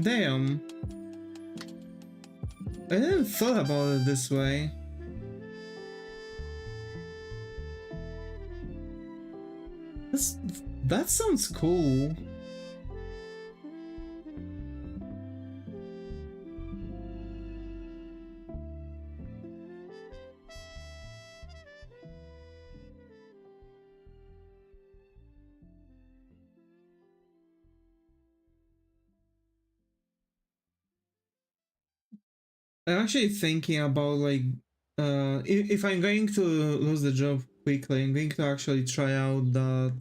Damn. I didn't thought about it this way. That sounds cool. I'm actually thinking about like, if I'm going to lose the job quickly, I'm going to actually try out that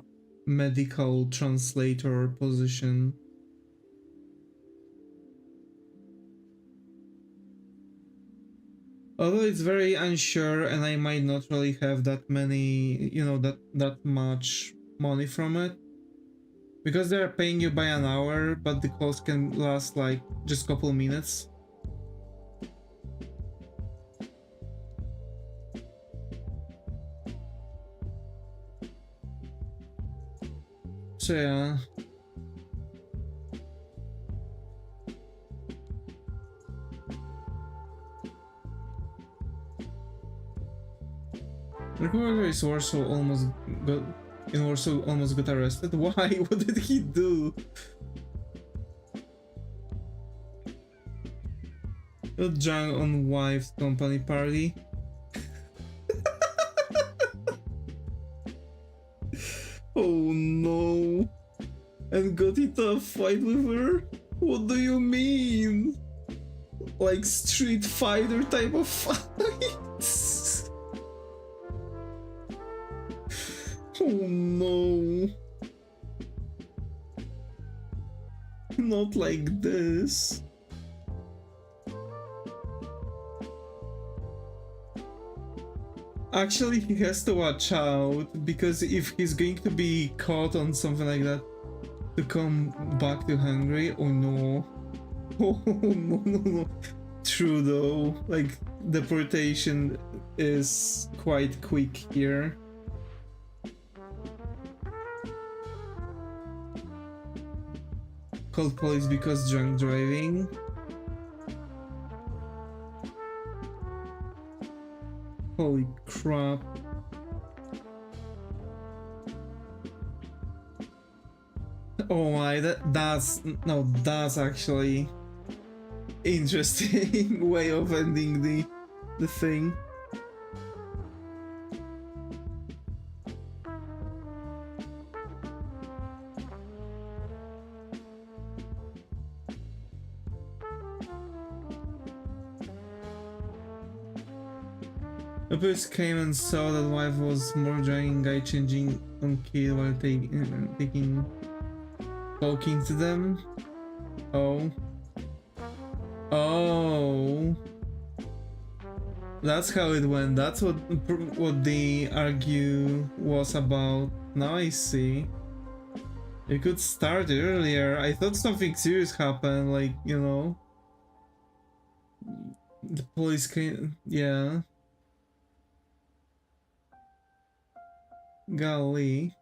medical translator position. Although it's very unsure and I might not really have that many, you know, that much money from it. Because they're paying you by an hour, but the calls can last like just a couple minutes. So yeah. Recorder is also almost got almost got arrested. Why? What did he do? Drunk on wife's company party. Oh no. And got into a fight with her? What do you mean? Like Street Fighter type of fights? Oh no. Not like this. Actually, he has to watch out, because if he's going to be caught on something like that, to come back to Hungary, oh no. Oh no. True though, like deportation is quite quick here. Called police because drunk driving. Holy crap. Oh my, that's actually interesting way of ending the thing. The police came and saw that wife was more driving guy changing on kid while talking to them. Oh, that's how it went. That's what the argue was about. Now I see. You could start earlier. I thought something serious happened, like, you know, the police came. Yeah. Golly.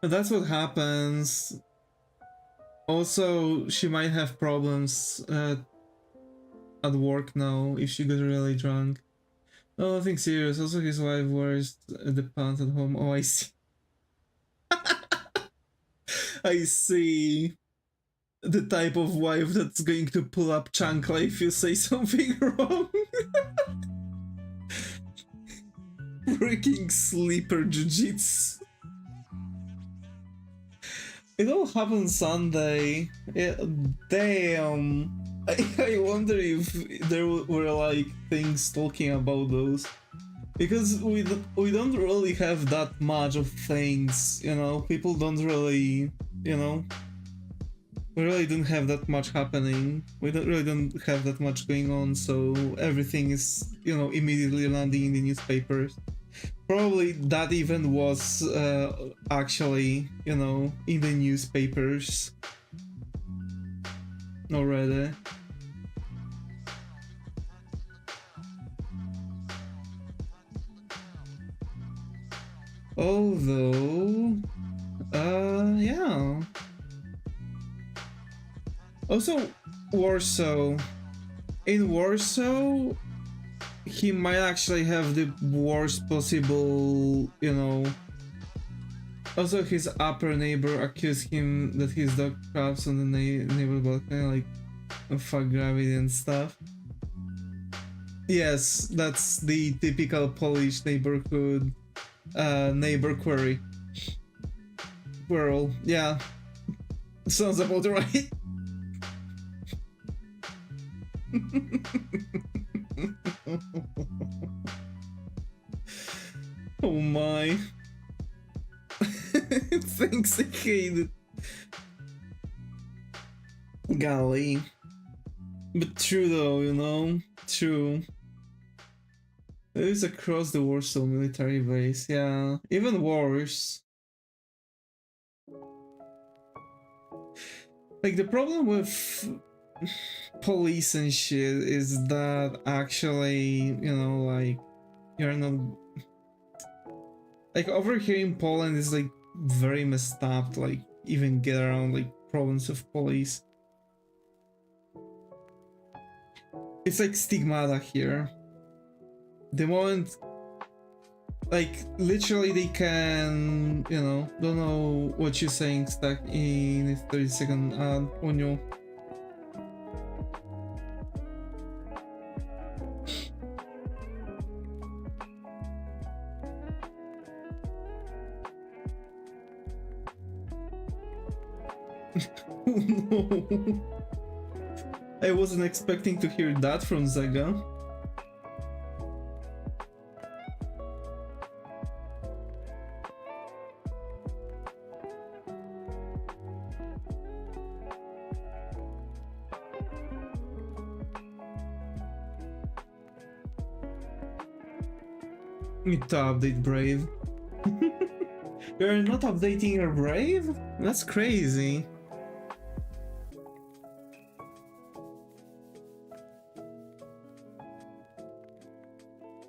But that's what happens. Also, she might have problems at work now if she got really drunk. Oh, nothing serious. Also, his wife wears the pants at home. Oh, I see. I see. The type of wife that's going to pull up chancla if you say something wrong. Freaking sleeper jiu-jitsu. It all happened Sunday. Yeah, damn. I wonder if there were like things talking about those. Because we don't really have that much of things, you know? People don't really, you know? We really don't have that much happening. We really don't have that much going on, so everything is, you know, immediately landing in the newspapers. Probably that event was actually, you know, in the newspapers already. Although, yeah. Also, Warsaw. In Warsaw, he might actually have the worst possible, you know. Also, his upper neighbor accused him that his dog craps on the neighbor balcony, like fuck gravity and stuff. Yes, that's the typical Polish neighborhood neighbor query. Quarrel, yeah. Sounds about right. Oh my. Thanks, I hate it. Golly. But true though, you know? True. It is across the Warsaw military base, yeah. Even worse. Like, the problem with police and shit is that actually, you know, like, you're not... Like, over here in Poland is, like, very messed up to, like, even get around, like, problems of police. It's like stigmata here. The moment Like, literally they can, you know, don't know what you're saying stuck in a 30-second ad on you. No. I wasn't expecting to hear that from Zaga. Need to update Brave. You're not updating your Brave? That's crazy.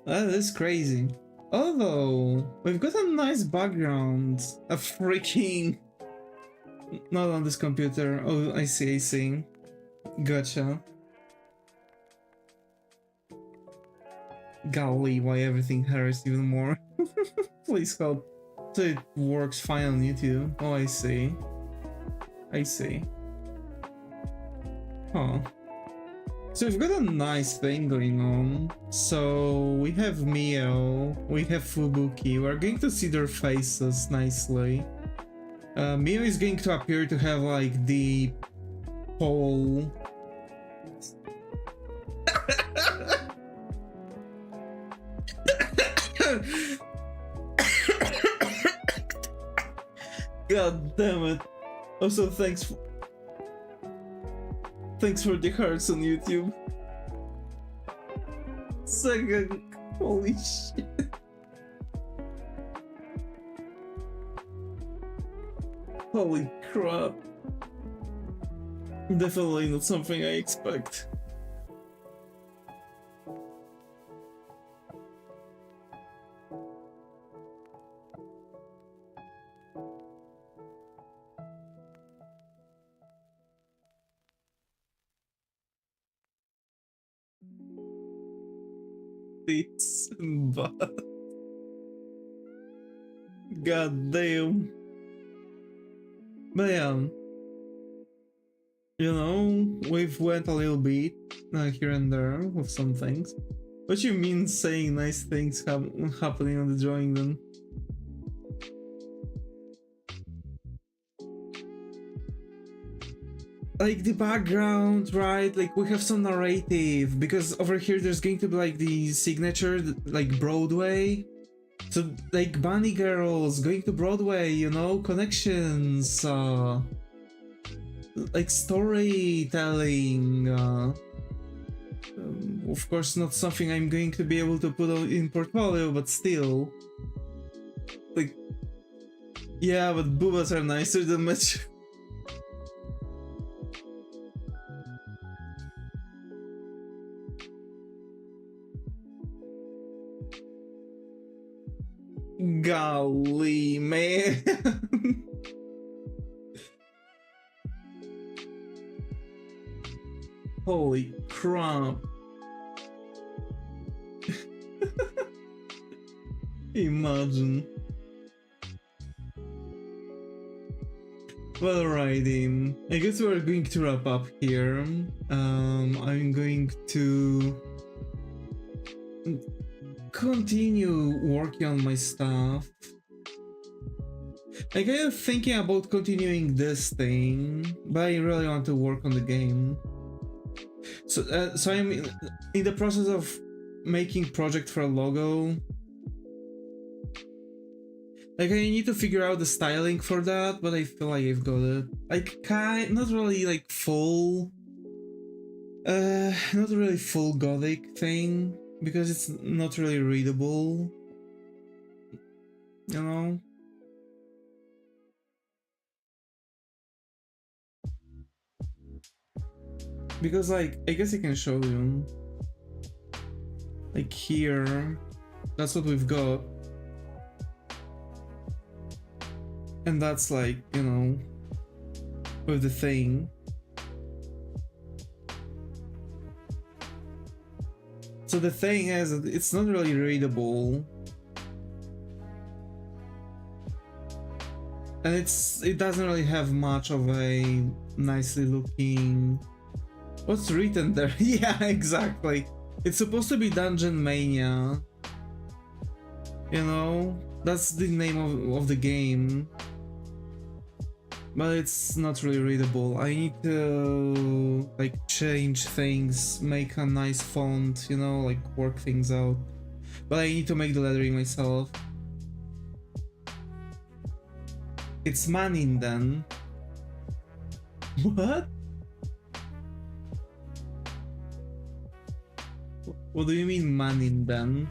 That is crazy. Although, we've got a nice background. A freaking... Not on this computer. Oh, I see, I see. Gotcha. Golly, why everything hurts even more. Please help. So it works fine on YouTube. Oh, I see. I see. Huh. So we've got a nice thing going on. So we have Mio, we have Fubuki. We're going to see their faces nicely. Mio is going to appear to have like the whole... God damn it. Also, thanks for the hearts on YouTube. Second, holy shit. Holy crap. Definitely not something I expect. It's bad. God damn. But yeah, you know, we've went a little bit here and there with some things. What you mean saying nice things happening on the drawing then? Like the background, right? Like we have some narrative, because over here there's going to be like the signature, like Broadway. So like Bunny Girls going to Broadway, you know, connections, like storytelling. Of course, not something I'm going to be able to put in portfolio, but still. Like, yeah, but boobas are nicer than much. Golly, man. Holy crap. Imagine. Well, alrighty. I guess we're going to wrap up here. I'm going to continue working on my stuff. I kind of thinking about continuing this thing, but I really want to work on the game. So I'm in the process of making project for a logo. Like, I need to figure out the styling for that, but I feel like I've got it. Like, not really like full, not really full gothic thing, because it's not really readable, you know? Because, like, I guess I can show you. Like, here, that's what we've got. And that's like, you know, with the thing. So the thing is, it's not really readable. And it doesn't really have much of a nicely looking... What's written there? Yeah, exactly. It's supposed to be Dungeon Mania. You know? That's the name of the game. But it's not really readable. I need to like change things, make a nice font, you know, like work things out. But I need to make the lettering myself. It's Manin then. What? What do you mean Manin then?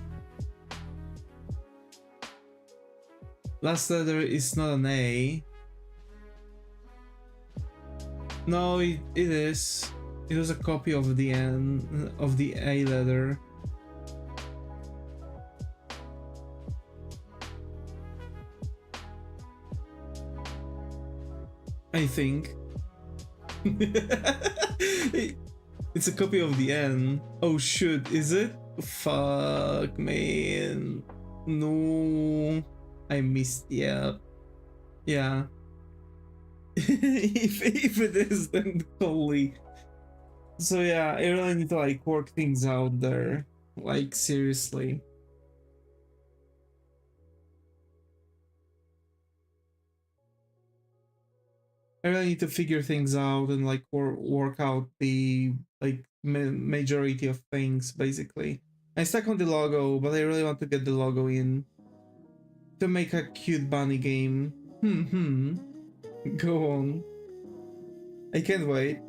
Last letter is not an A. No, it is. It was a copy of the N of the A letter. I think. It's a copy of the N. Oh shoot, is it? Fuck, man. No. I missed, yeah. Yeah. if it is, then totally. So yeah, I really need to like work things out there. Like, seriously. I really need to figure things out and like work out the like majority of things, basically. I stuck on the logo, but I really want to get the logo in to make a cute bunny game. Go on. I can't wait.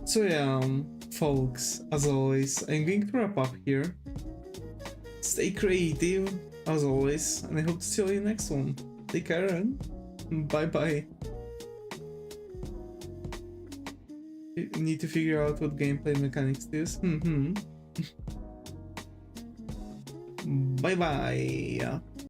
So yeah, folks, as always, I'm going to wrap up here. Stay creative, as always, and I hope to see you in the next one. Take care and bye-bye. You need to figure out what gameplay mechanics to use. Bye-bye.